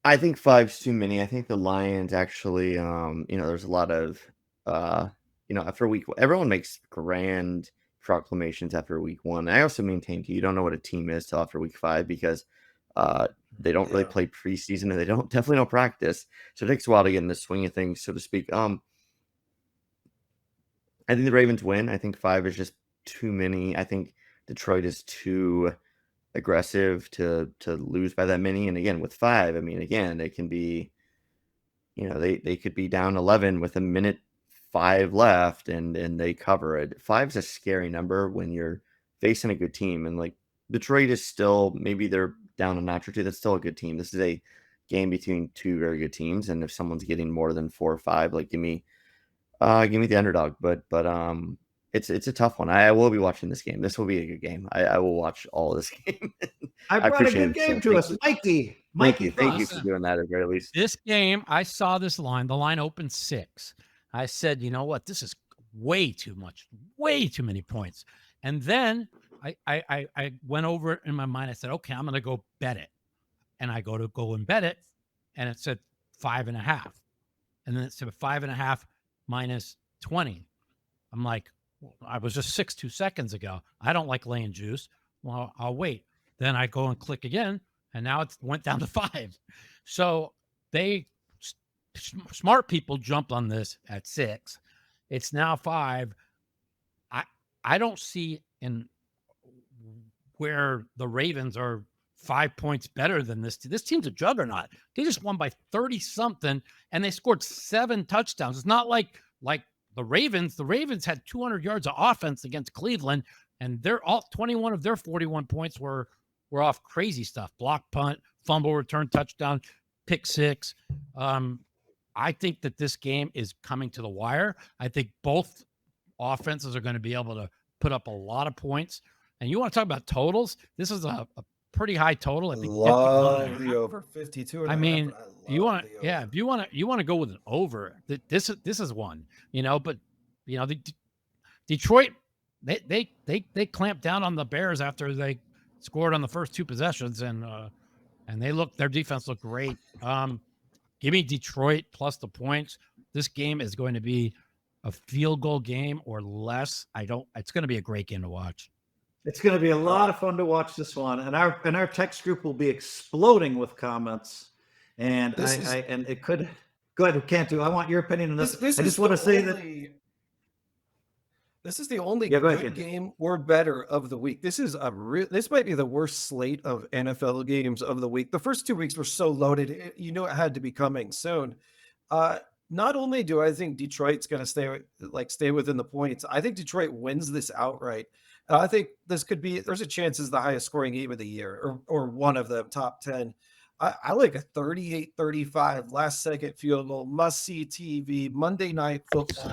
I think 5's too many. I think the Lions actually, there's a lot of, after week one, everyone makes grand proclamations after week 1. I also maintain you don't know what a team is till after week 5 because they don't really play preseason and they definitely don't practice. So it takes a while to get in the swing of things, so to speak. I think the Ravens win. I think 5 is just too many. I think Detroit is too aggressive to lose by that many. And again, with 5, it can be, they could be down 11 with 1:05 left and they cover it. 5's a scary number when you're facing a good team. And like Detroit is still, maybe they're down a notch or 2. That's still a good team. This is a game between 2 very good teams. And if someone's getting more than 4 or 5, like give me the underdog. But it's a tough one. I will be watching this game. This will be a good game. I will watch all of this game. I brought a good game to us, Mikey. Thank you for doing that at the very least. This game, I saw this line. The line opened 6. I said, you know what? This is way too much, way too many points. And then I went over it in my mind. I said, okay, I'm going to go bet it. And I go and bet it. And it said 5.5. And then it said 5.5 minus 20. I'm like, I was just 6 2 seconds ago. I don't like laying juice. Well, I'll wait. Then I go and click again, and now it went down to 5. So smart people jumped on this at 6. It's now 5. I don't see in where the Ravens are 5 points better than this. This team's a juggernaut. They just won by 30 something, and they scored 7 touchdowns. It's not like the Ravens had 200 yards of offense against Cleveland, and they're all 21 of their 41 points were off crazy stuff. Block punt, fumble return, touchdown, pick 6. I think that this game is coming to the wire. I think both offenses are going to be able to put up a lot of points. And you want to talk about totals? This is a pretty high total. I think love the over 52. I mean, you want to go with an over. This is one, but Detroit they clamped down on the Bears after they scored on the first 2 possessions, and their defense looked great. Give me Detroit plus the points. This game is going to be a field goal game or less. It's going to be a great game to watch. It's going to be a lot of fun to watch this one, and our text group will be exploding with comments. And it could go ahead, Cantu. I want your opinion on this. I just want to say that this is the only good game or better of the week. This might be the worst slate of NFL games of the week. The first 2 weeks were so loaded, it had to be coming soon. Not only do I think Detroit's going to stay within the points, I think Detroit wins this outright. I think there's a chance it's the highest scoring game of the year or one of the top 10. I like a 38-35 last second field goal, must see TV, Monday night football.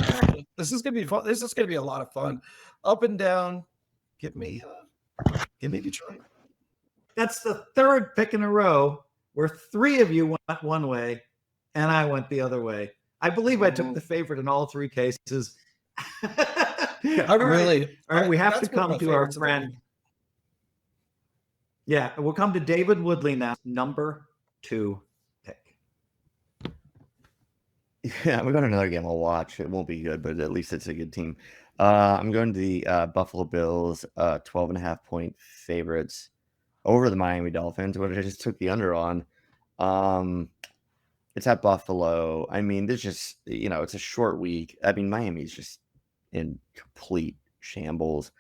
This is going to be fun. This is going to be a lot of fun. Up and down. Give me Detroit. That's the 3rd pick in a row where 3 of you went one way and I went the other way. I believe I took the favorite in all 3 cases. All right. We have to come to our friend. Yeah, we'll come to David Woodley now. Number 2 pick. Yeah, we're going to another game I'll watch. It won't be good, but at least it's a good team. I'm going to the Buffalo Bills, 12.5 point favorites over the Miami Dolphins, which I just took the under on. It's at Buffalo. I mean, there's just, it's a short week. I mean, Miami's just in complete shambles.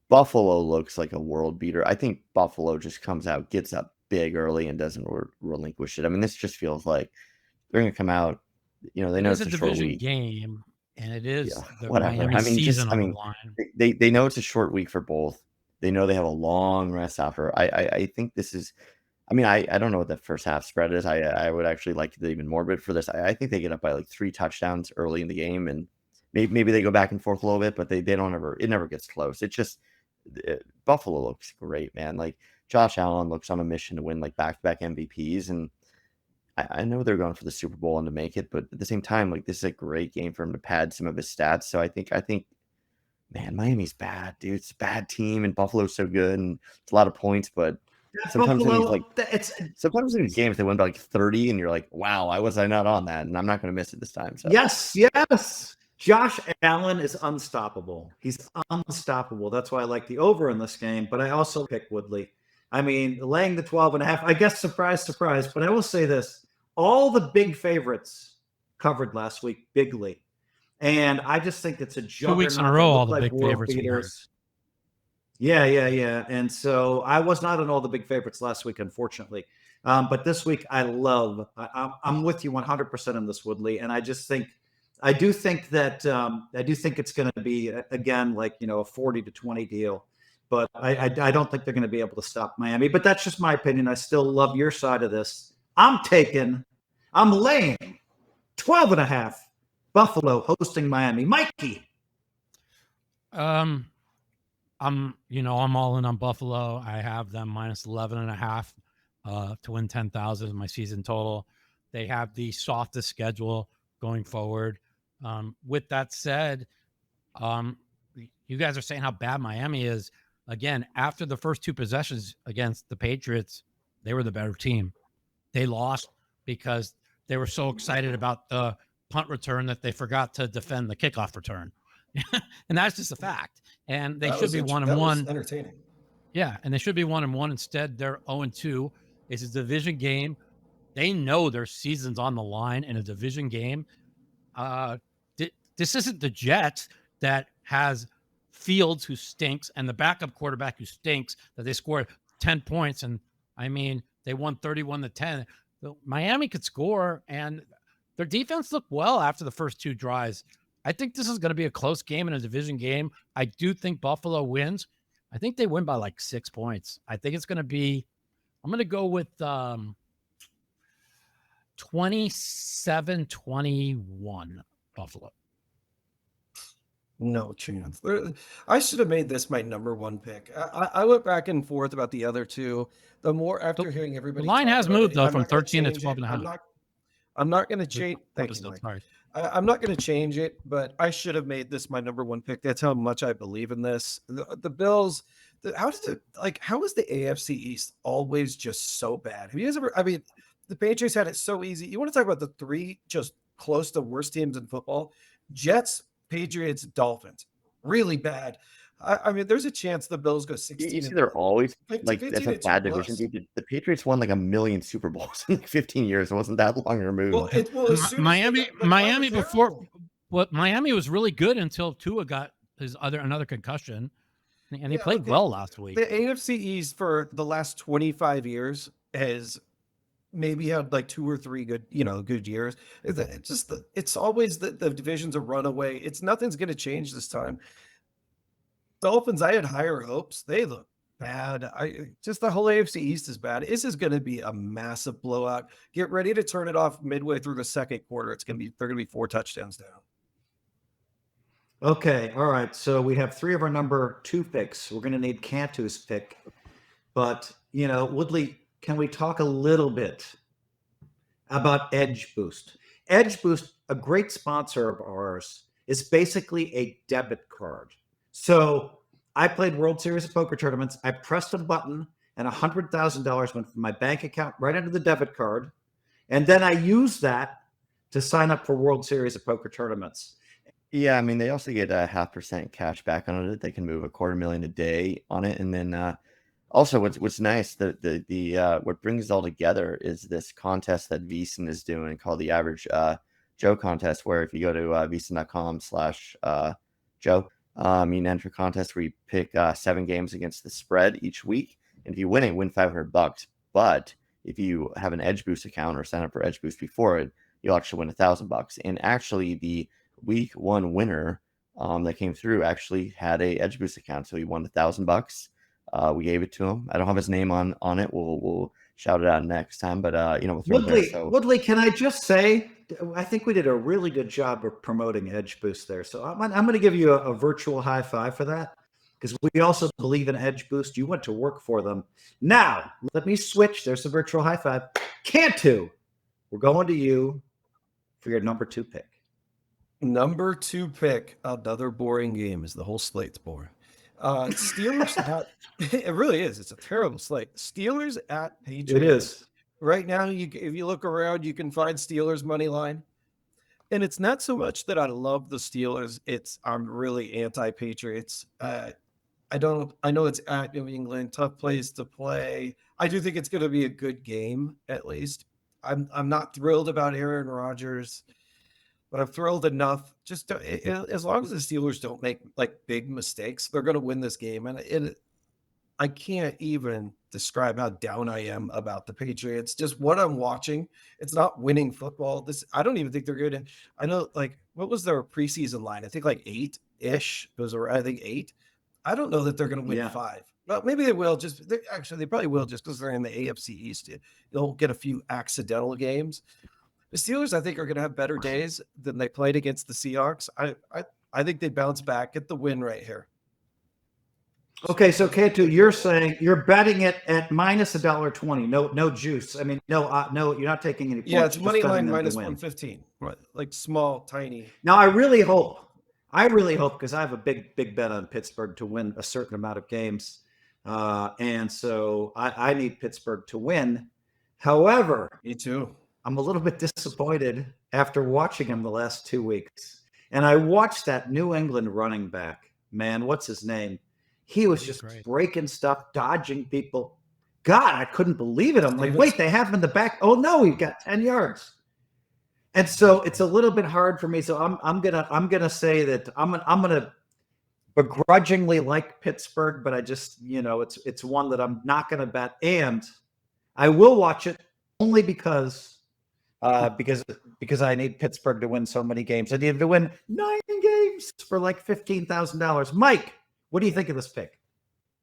Buffalo looks like a world beater. I think Buffalo just comes out, gets up big early, and doesn't relinquish it. I mean, this just feels like they're going to come out. They know It is it's a a short division week. game, and it is Yeah, the whatever. Miami I mean, season on the line. they know it's a short week for both. They know they have a long rest after. I think this is. I mean, I don't know what the first half spread is. I would actually like to do even more, but for this, I think they get up by like 3 touchdowns early in the game, and maybe they go back and forth a little bit, but they don't ever. It never gets close. It just Buffalo looks great, man. Like Josh Allen looks on a mission to win like back-to-back MVPs, and I know they're going for the Super Bowl and to make it, but at the same time, like this is a great game for him to pad some of his stats. So I think, man, Miami's bad, dude. It's a bad team, and Buffalo's so good, and it's a lot of points. But sometimes in these games they win by like 30, and you're like, wow, why was I not on that? And I'm not going to miss it this time. So Yes. Josh Allen is unstoppable. He's unstoppable. That's why I like the over in this game, but I also pick Woodley. I mean, laying the 12.5, I guess, surprise, but I will say this. All the big favorites covered last week bigly. And I just think it's a juggernaut. 2 weeks in a row, all the big favorites won. Yeah. And so I was not on all the big favorites last week, unfortunately. But this week I'm with you 100% on this, Woodley. And I do think it's going to be, again, like, a 40-20 deal. But I don't think they're going to be able to stop Miami. But that's just my opinion. I still love your side of this. I'm laying 12.5. Buffalo hosting Miami. Mikey. I'm all in on Buffalo. I have them minus 11.5 to win 10,000 in my season total. They have the softest schedule going forward. With that said, you guys are saying how bad Miami is. Again, after the first 2 possessions against the Patriots, they were the better team. They lost because they were so excited about the punt return that they forgot to defend the kickoff return. And that's just a fact. And they should be 1-1. Entertaining. Yeah, and they should be 1-1. Instead, they're 0-2. It's a division game. They know their season's on the line in a division game. This isn't the Jets that has Fields, who stinks, and the backup quarterback who stinks, that they scored 10 points. And I mean, they won 31-10. Miami could score, and their defense looked well after the first 2 drives. I think this is going to be a close game in a division game. I do think Buffalo wins. I think they win by like 6 points. I think it's going to be, I'm going to go with 27-21 Buffalo. No chance. I should have made this my number 1 pick. I went back and forth about the other 2. The more after hearing everybody, the line has moved though from 13 to 12.5. I'm not going to change. Thank you, Mike. I'm not going to change it, but I should have made this my number 1 pick. That's how much I believe in this. The Bills. How is the AFC East always just so bad? Have you guys ever? I mean, the Patriots had it so easy. You want to talk about the 3 just close to worst teams in football? Jets, Patriots, Dolphins, really bad. I mean, there's a chance the Bills go 16. You see, they're always like that's a bad division. The Patriots won like 1 million Super Bowls in like 15 years. It wasn't that long removed. Miami was really good until Tua got another concussion, and he played well last week. The AFC East for the last 25 years has maybe had like 2 or 3 good years. It's always the division's a runaway. Nothing's going to change this time. Dolphins, I had higher hopes. They look bad. The whole AFC East is bad. This is going to be a massive blowout. Get ready to turn it off midway through the second quarter. They're going to be 4 touchdowns down. Okay. All right. So we have 3 of our number 2 picks. We're going to need Cantu's pick, but Woodley, can we talk a little bit about Edge Boost? Edge Boost, a great sponsor of ours, is basically a debit card. So I played World Series of Poker tournaments. I pressed a button and $100,000 went from my bank account right into the debit card. And then I used that to sign up for World Series of Poker tournaments. Yeah, I mean, they also get a 0.5% cash back on it. They can move $250,000 a day on it. And then also what's nice, what brings it all together is this contest that VSiN is doing called the Average Joe Contest, where if you go to VSiN.com/Joe, You can enter a contest where you pick 7 games against the spread each week, and if you win it, you win $500. But if you have an Edge Boost account or sign up for Edge Boost before it, you'll actually win $1,000. And actually, the week 1 winner that came through actually had a Edge Boost account, so he won $1,000. We gave it to him. I don't have his name on it. We'll shout it out next time, but we'll throw it there. So Woodley, can I just say, I think we did a really good job of promoting Edge Boost there. So I'm going to give you a virtual high five for that, because we also believe in Edge Boost. You went to work for them. Now, let me switch. There's a virtual high five. Cantu, we're going to you for your number 2 pick. Number 2 pick, another boring game, is the whole slate's boring. Steelers at, it really is. It's a terrible slate. Steelers at Patriots. It is. Right now, if you look around, you can find Steelers money line. And it's not so much that I love the Steelers. I'm really anti-Patriots. I know it's at New England, tough place to play. I do think it's going to be a good game, at least. I'm not thrilled about Aaron Rodgers, but I'm thrilled enough just to, as long as the Steelers don't make like big mistakes, they're going to win this game. And I can't even describe how down I am about the Patriots. Just what I'm watching, it's not winning football. I don't even think they're good. I know, like, what was their preseason line? I think like 8-ish. It was, I think 8. I don't know that they're going to win 5. Well, maybe they will. They probably will, just because they're in the AFC East. They'll get a few accidental games. The Steelers, I think, are going to have better days than they played against the Seahawks. I think they bounce back, get the win right here. Okay, so Cantu, you're saying you're betting it at minus $1.20. No juice. I mean, no, you're not taking any points. Yeah, it's money line minus 115. Right, like small, tiny. Now, I really hope, because I have a big bet on Pittsburgh to win a certain amount of games, and so I need Pittsburgh to win. However, me too. I'm a little bit disappointed after watching him the last 2 weeks. And I watched that New England running back, man, what's his name? He was just breaking stuff, dodging people. God, I couldn't believe it. I'm like, wait, they have him in the back. Oh no, he got 10 yards. And so it's a little bit hard for me. So I'm gonna say that I'm gonna begrudgingly like Pittsburgh, but I just, it's one that I'm not gonna bet. And I will watch it only because I need Pittsburgh to win so many games. I need them to win 9 games for like $15,000. Mike, what do you think of this pick?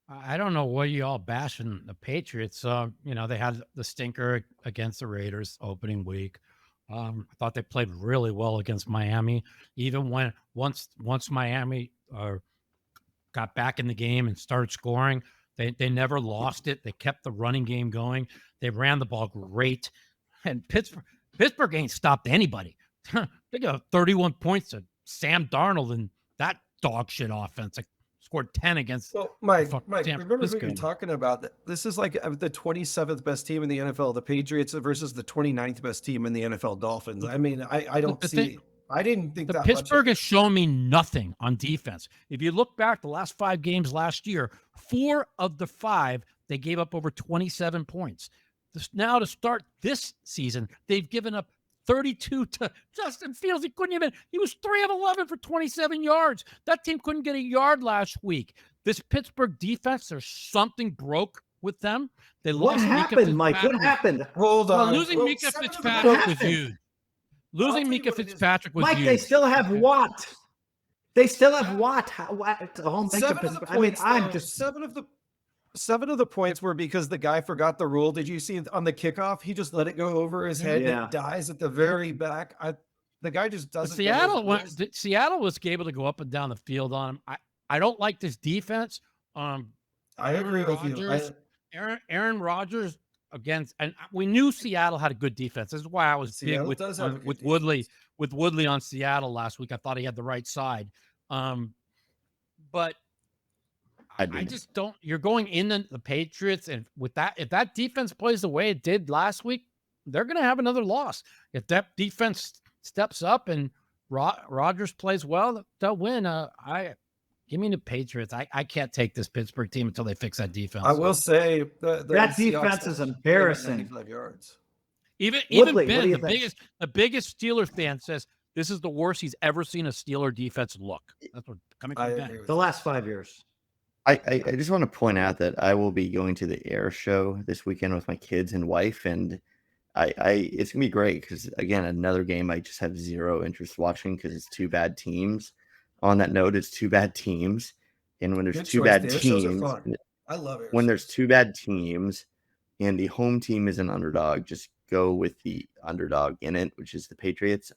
I don't know what you all bashing the Patriots. They had the stinker against the Raiders opening week. I thought they played really well against Miami. Even when once Miami got back in the game and started scoring, they never lost it. They kept the running game going. They ran the ball great. And Pittsburgh ain't stopped anybody. They got 31 points to Sam Darnold and that dog shit offense. Like, scored 10 against. Well, Mike, remember who you're talking about? This is like the 27th best team in the NFL, the Patriots, versus the 29th best team in the NFL, Dolphins. I mean, I don't see. I didn't think that Pittsburgh has shown me nothing on defense. If you look back the last 5 games last year, 4 of the 5 they gave up over 27 points. Now to start this season, they've given up 32 to Justin Fields. He was 3 of 11 for 27 yards. That team couldn't get a yard last week. This Pittsburgh defense, there's something broke with them. What happened, Mike? What happened? Hold on. Losing Mika Fitzpatrick was huge. Losing Mika Fitzpatrick was huge. Mike, they still have Watt. They still have Watt. Seven of the points were because the guy forgot the rule. Did you see on the kickoff? He just let it go over his head. Yeah. It dies at the very back. The guy just doesn't. Seattle was able to go up and down the field on him. I don't like this defense. I agree with you. Aaron Rodgers against, and we knew Seattle had a good defense. This is why I was big with Woodley on Seattle last week. I thought he had the right side, but. I just don't. You're going in the Patriots, and with that, if that defense plays the way it did last week, they're going to have another loss. If that defense steps up and Rodgers plays well, they'll win. Give me the Patriots. I can't take this Pittsburgh team until they fix that defense. I will say that defense is embarrassing. Yards. Even Ben, the biggest Steelers fan says This is the worst he's ever seen a Steeler defense look. That's what coming I from agree Ben. with The you. last 5 years. I just want to point out that I will be going to the air show this weekend with my kids and wife, and it's gonna be great because again, another game I just have zero interest watching because it's two bad teams. On that note, it's two bad teams, and when there's Good two choice. bad The air shows are teams, fun. I love it. when there's two bad teams, and the home team is an underdog, just go with the underdog in it, which is the Patriots.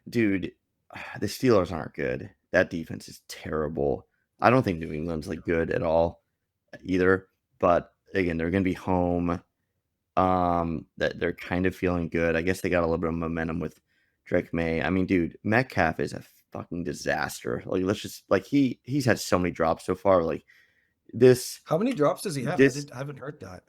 Dude, the Steelers aren't good. That defense is terrible. I don't think New England's like good at all either. But again, they're gonna be home. That they're kind of feeling good. I guess they got a little bit of momentum with Drake May. I mean, dude, Metcalf is a fucking disaster. Like, let's just like he's had so many drops so far. Like this, How many drops does he have? I haven't heard that.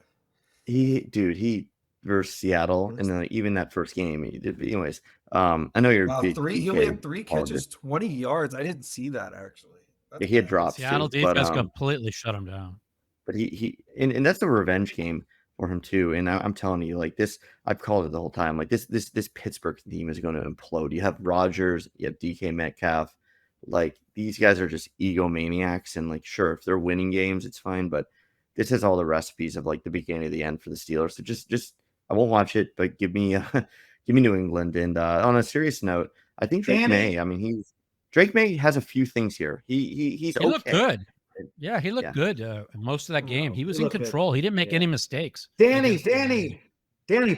he versus Seattle, and then even that first game he did. Anyways, I know you're Wow, a big he only had DK 3 follower. catches, 20 yards. I didn't see that actually. Yeah, he had drops Seattle too, but defense completely shut him down. but and that's a revenge game for him too. And I'm telling you, like this, I've called it the whole time. Like this Pittsburgh team is going to implode. You have Rodgers, you have DK Metcalf. Like these guys are just egomaniacs, and like sure, if they're winning games, it's fine. But this has all the recipes of like the beginning of the end for the Steelers. So just I won't watch it, but give me New England. And on a serious note, I think Drake May. I mean, Drake May has a few things here. He's okay. Looked good. Yeah, he looked good most of that game. He was in control. He didn't make any mistakes. Danny,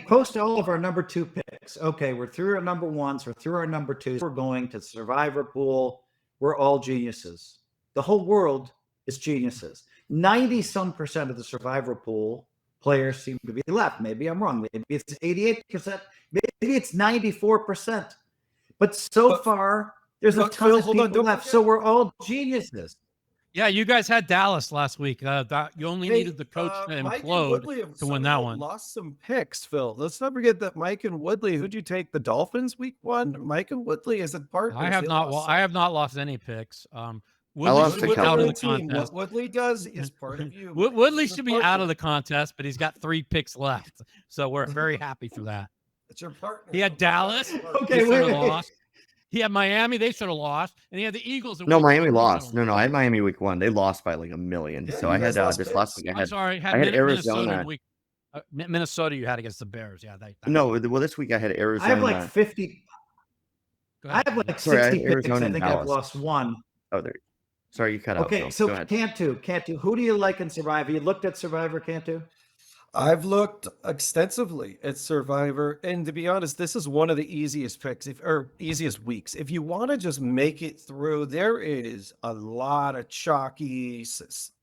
post all of our number 2 picks. Okay, we're through our number 1s. We're through our number 2s. We're going to Survivor Pool. We're all geniuses. The whole world is geniuses. 90-some% of the Survivor Pool players seem to be left. Maybe I'm wrong. Maybe it's 88%. Maybe it's 94%. But so far, there's a ton of people left. So we're all geniuses. Yeah, you guys had Dallas last week. You only needed the coach to implode to win that one. Lost some picks, Phil. Let's not forget that Mike and Woodley. Who'd you take? The Dolphins week 1. Mike and Woodley is a partner. I have not lost any picks. Woodley out of the contest. What Woodley does is part of you. Woodley should be out of the contest, but he's got 3 picks left, so we're very happy for that. It's your partner. He had Dallas. Okay, wait. He had Miami. They should have lost, and he had the Eagles. No, Miami lost. No, I had Miami week 1. They lost by like 1 million. So I had this last week. I had Arizona. Minnesota. You had against the Bears. Yeah. Well, this week I had Arizona. I have like 50. I have like 60 picks. I think I've lost 1. Oh, there. Sorry, you cut out. Okay, so Cantu, who do you like in Survivor? You looked at Survivor, Cantu? I've looked extensively at Survivor, and to be honest, this is one of the easiest picks, easiest weeks. If you want to just make it through, there is a lot of chalky,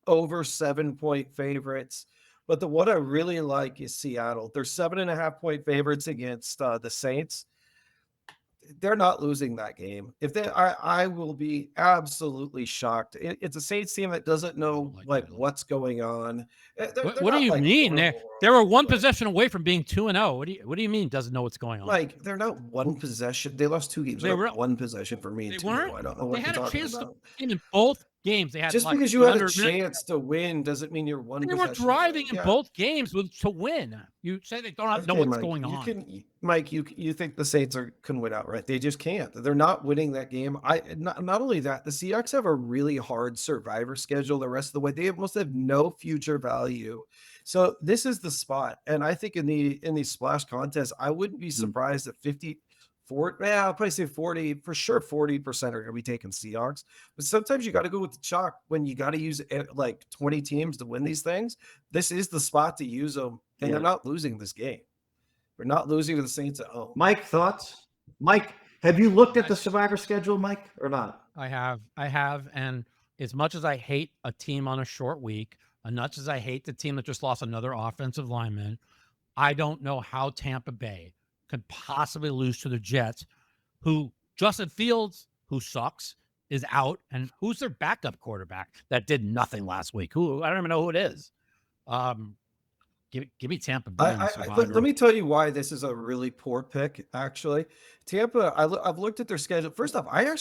over 7-point favorites. But the one I really like is Seattle. They're 7.5-point favorites against the Saints. They're not losing that game. If they, I will be absolutely shocked. It's a Saints team that doesn't know what's going on. What do you mean? They were 1 possession away from being 2-0. What do you mean doesn't know what's going on? Like they're not 1 possession. They lost 2 games. They were 1 possession for me. They 2-0. weren't. I don't know what they had you're a chance about. to win in both games. They had just because you had a chance to win doesn't mean you're 1 possession. They were driving in both games to win. You say they don't know what's going on. Mike, you think the Saints can win outright? They just can't. They're not winning that game. Not only that, the Seahawks have a really hard Survivor schedule the rest of the way. They almost have no future value. So this is the spot. And I think in these splash contests, I wouldn't be surprised at 40, I'll probably say 40, for sure 40% are going to be taking Seahawks. But sometimes you got to go with the chalk when you got to use like 20 teams to win these things. This is the spot to use them. And they're not losing this game. We're not losing to the Saints at home. Mike, thoughts? Mike, have you looked at the Survivor schedule, Mike, or not? I have. And as much as I hate a team on a short week, as much as I hate the team that just lost another offensive lineman, I don't know how Tampa Bay could possibly lose to the Jets, who Justin Fields, who sucks, is out. And who's their backup quarterback that did nothing last week? I don't even know who it is. Give me Tampa Bay. in the Let survivor. me tell you why this is a really poor pick, actually. Tampa, I've looked at their schedule. First off, I think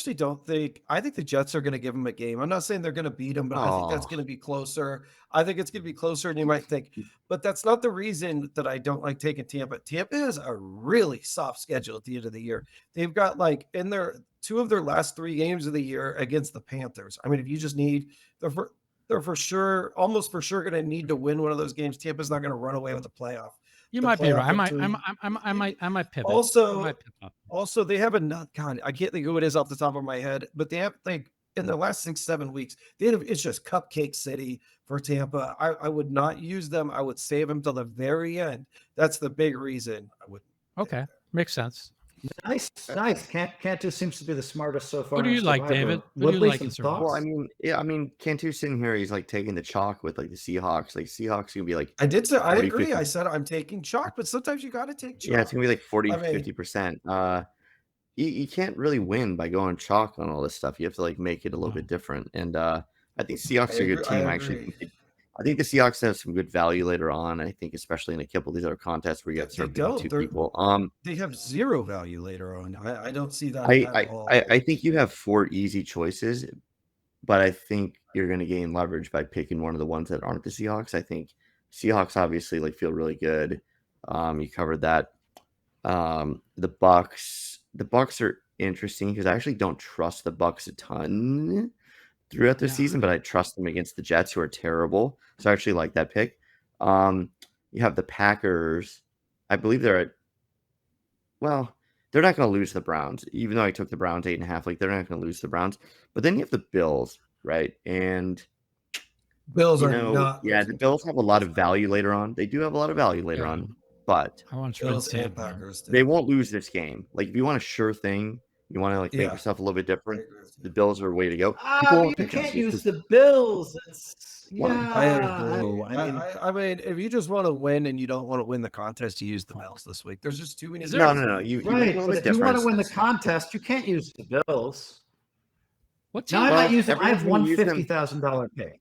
the Jets are going to give them a game. I'm not saying they're going to beat them, but I think that's going to be closer. I think it's going to be closer than you might think. But that's not the reason that I don't like taking Tampa. Tampa has a really soft schedule at the end of the year. They've got like in their 2 of their last 3 games of the year against the Panthers. I mean, if you just need they're for sure, almost for sure going to need to win one of those games. Tampa's not going to run away with the playoff. You the might be right. playoff I might pivot. Also, they have a nut. God, I can't think of who it is off the top of my head, but they have like in the last 6-7 weeks, it's just cupcake city for Tampa. I would not use them. I would save them till the very end. That's the big reason I would. Okay, makes sense. Nice. Cantu seems to be the smartest so far. Who do you like, David? Who do you like in Survivor? Well, I mean, Cantu's sitting here. He's like taking the chalk with like the Seahawks. Like Seahawks gonna be like. I did say 40, I agree. 50. I said I'm taking chalk, but sometimes you got to take chalk. Yeah, it's gonna be like 40-50%. You can't really win by going chalk on all this stuff. You have to like make it a little bit different. And I think Seahawks are a good team. I think the Seahawks have some good value later on. I think especially in a couple of these other contests where you got to start picking 2 people. They have 0 value later on. I don't see that I at all. I think you have 4 easy choices, but I think you're going to gain leverage by picking one of the ones that aren't the Seahawks. I think Seahawks obviously like feel really good. You covered that. The Bucs are interesting because I actually don't trust the Bucs a ton throughout the season, but I trust them against the Jets, who are terrible. So I actually like that pick. You have the Packers. I believe they're not going to lose the Browns, even though I took the Browns 8.5. Like, they're not going to lose the Browns. But then you have the Bills, right? And Bills are not. Yeah, the Bills have a lot of value later on. They do have a lot of value later on, but I want to Bills and Packers. they won't lose this game. Like, if you want a sure thing, you want to like make yourself a little bit different. The Bills are a way to go. You can't use the Bills. I mean, if you just want to win and you don't want to win the contest, you use the Bills this week. There's just too many. No. You if you want to win the contest, you can't use the Bills. What team? No, I'm not using. I have one $50,000 pick.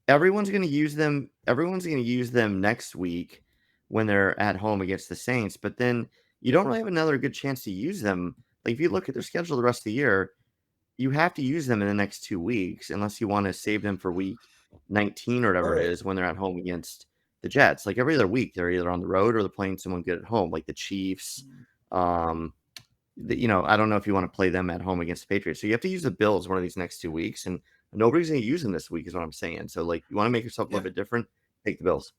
Everyone's going to use them. Everyone's going to use them next week when they're at home against the Saints. But then you don't really have another good chance to use them. Like, if you look at their schedule the rest of the year, you have to use them in the next 2 weeks unless you want to save them for week 19 or whatever it is when they're at home against the Jets. Like, every other week, they're either on the road or they're playing someone good at home, like the Chiefs. I don't know if you want to play them at home against the Patriots. So you have to use the Bills one of these next 2 weeks, and nobody's going to use them this week is what I'm saying. So, like, you want to make yourself a little bit different, take the Bills.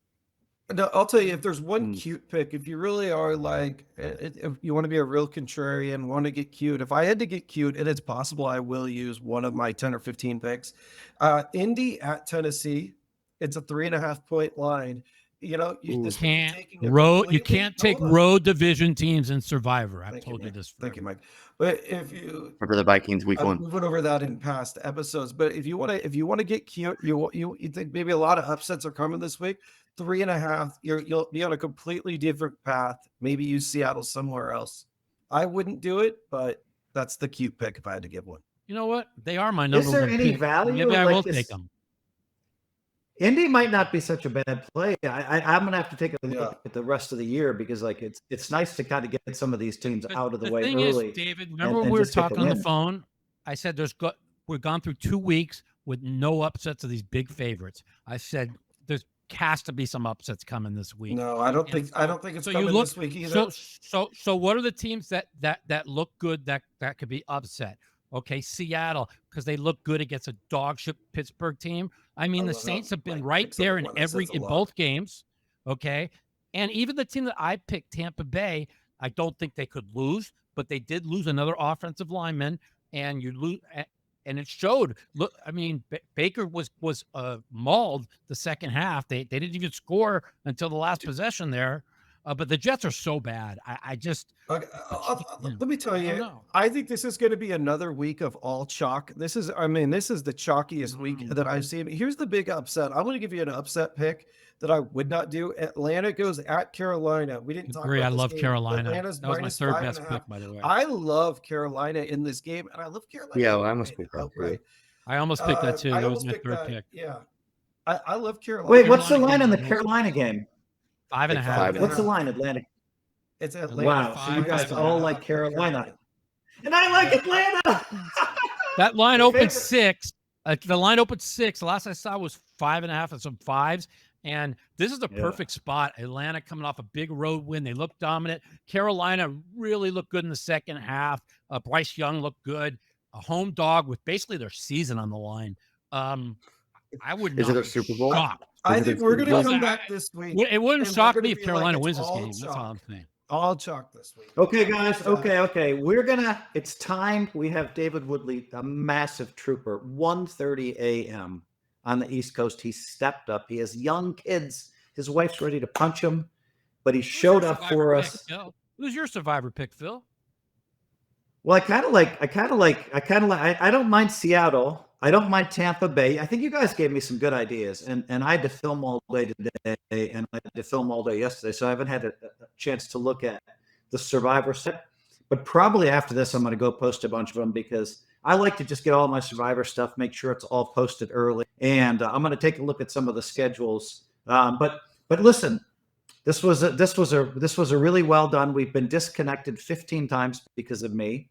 No, I'll tell you, if there's one cute pick, if you really are like, if you want to be a real contrarian, want to get cute, if I had to get cute, and it's possible I will use one of my 10 or 15 picks. Indy at Tennessee, it's a 3.5-point line. You can't take road division teams in Survivor. I've told you this. Thank you, Mike. But if you remember the Vikings week 1, we went over that in past episodes. But if you want to get cute, you think maybe a lot of upsets are coming this week. 3.5, you'll be on a completely different path. Maybe use Seattle somewhere else. I wouldn't do it, but that's the cute pick if I had to give one. You know what? They are my number one. Is there any value? Maybe I will take them. Indy might not be such a bad play. I'm gonna have to take a look at the rest of the year because like it's nice to kind of get some of these teams out of the way thing early. Is, David, remember when we were talking on the phone? I said we've gone through 2 weeks with no upsets of these big favorites. I said there's has to be some upsets coming this week. No, I don't think it's coming this week either. So what are the teams that look good that could be upset? Okay, Seattle, because they look good against a dog shit Pittsburgh team. I mean, the Saints have been right there in both games. Okay, and even the team that I picked, Tampa Bay, I don't think they could lose, but they did lose another offensive lineman, and you lose. And it showed. Look, I mean, Baker was mauled the second half. They didn't even score until the last possession there. But the Jets are so bad. Let me tell you, I think this is going to be another week of all chalk. This is the chalkiest week that I've seen. Here's the big upset. I'm going to give you an upset pick that I would not do. Atlanta goes at Carolina. We didn't talk about this I love game. Carolina. Atlanta's that was my third best pick, by the way. I love Carolina in this game, and I love Carolina. Yeah, I almost picked that too. I almost picked that too. That was my third pick. Yeah. I love Carolina. Wait, what's the line on the Carolina game? 5.5. What's the line, Atlanta? It's Atlanta. Wow. So you guys 5.5. all like Carolina. And I like Atlanta. That line My opened favorite. 6. The line opened 6. The last I saw was 5.5 and some 5s. And this is the perfect spot. Atlanta coming off a big road win. They look dominant. Carolina really looked good in the second half. Bryce Young looked good. A home dog with basically their season on the line. I would Is not it a be Super Bowl? shocked. I think we're going to Listen, come back this week. It wouldn't and shock we're me gonna if be like, Carolina it's wins this all game. That's all chalk. I'm saying. All chalk this week. Okay, guys. Okay. It's time. We have David Woodley, a massive trooper, 1:30 a.m. on the East Coast. He stepped up. He has young kids. His wife's ready to punch him, but he showed up for us. Who's your survivor pick, Phil? Well, I don't mind Seattle. I don't mind Tampa Bay. I think you guys gave me some good ideas, and I had to film all day today, and I had to film all day yesterday, so I haven't had a chance to look at the Survivor set. But probably after this, I'm going to go post a bunch of them because I like to just get all my Survivor stuff, make sure it's all posted early, and I'm going to take a look at some of the schedules. But listen, this was a really well done. We've been disconnected 15 times because of me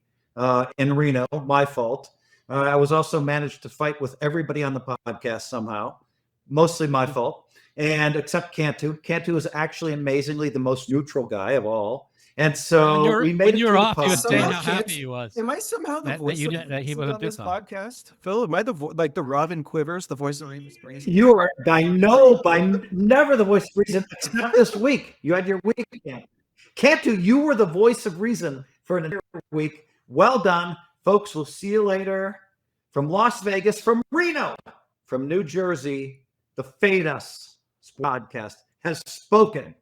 in Reno, my fault. I was also managed to fight with everybody on the podcast somehow, mostly my fault, and except Cantu. Cantu is actually amazingly the most neutral guy of all, and so we made it you're through off. the He was pod. saying how happy he was. Am I somehow the voice he of was reason a on this bit on. podcast? Phil, am I the Robin Quivers, the voice of reason? You are, I know, never the voice of reason, except this week. You had your weekend. Cantu, you were the voice of reason for an entire week. Well done, folks. We'll see you later. From Las Vegas, from Reno, from New Jersey, the Fade Us podcast has spoken.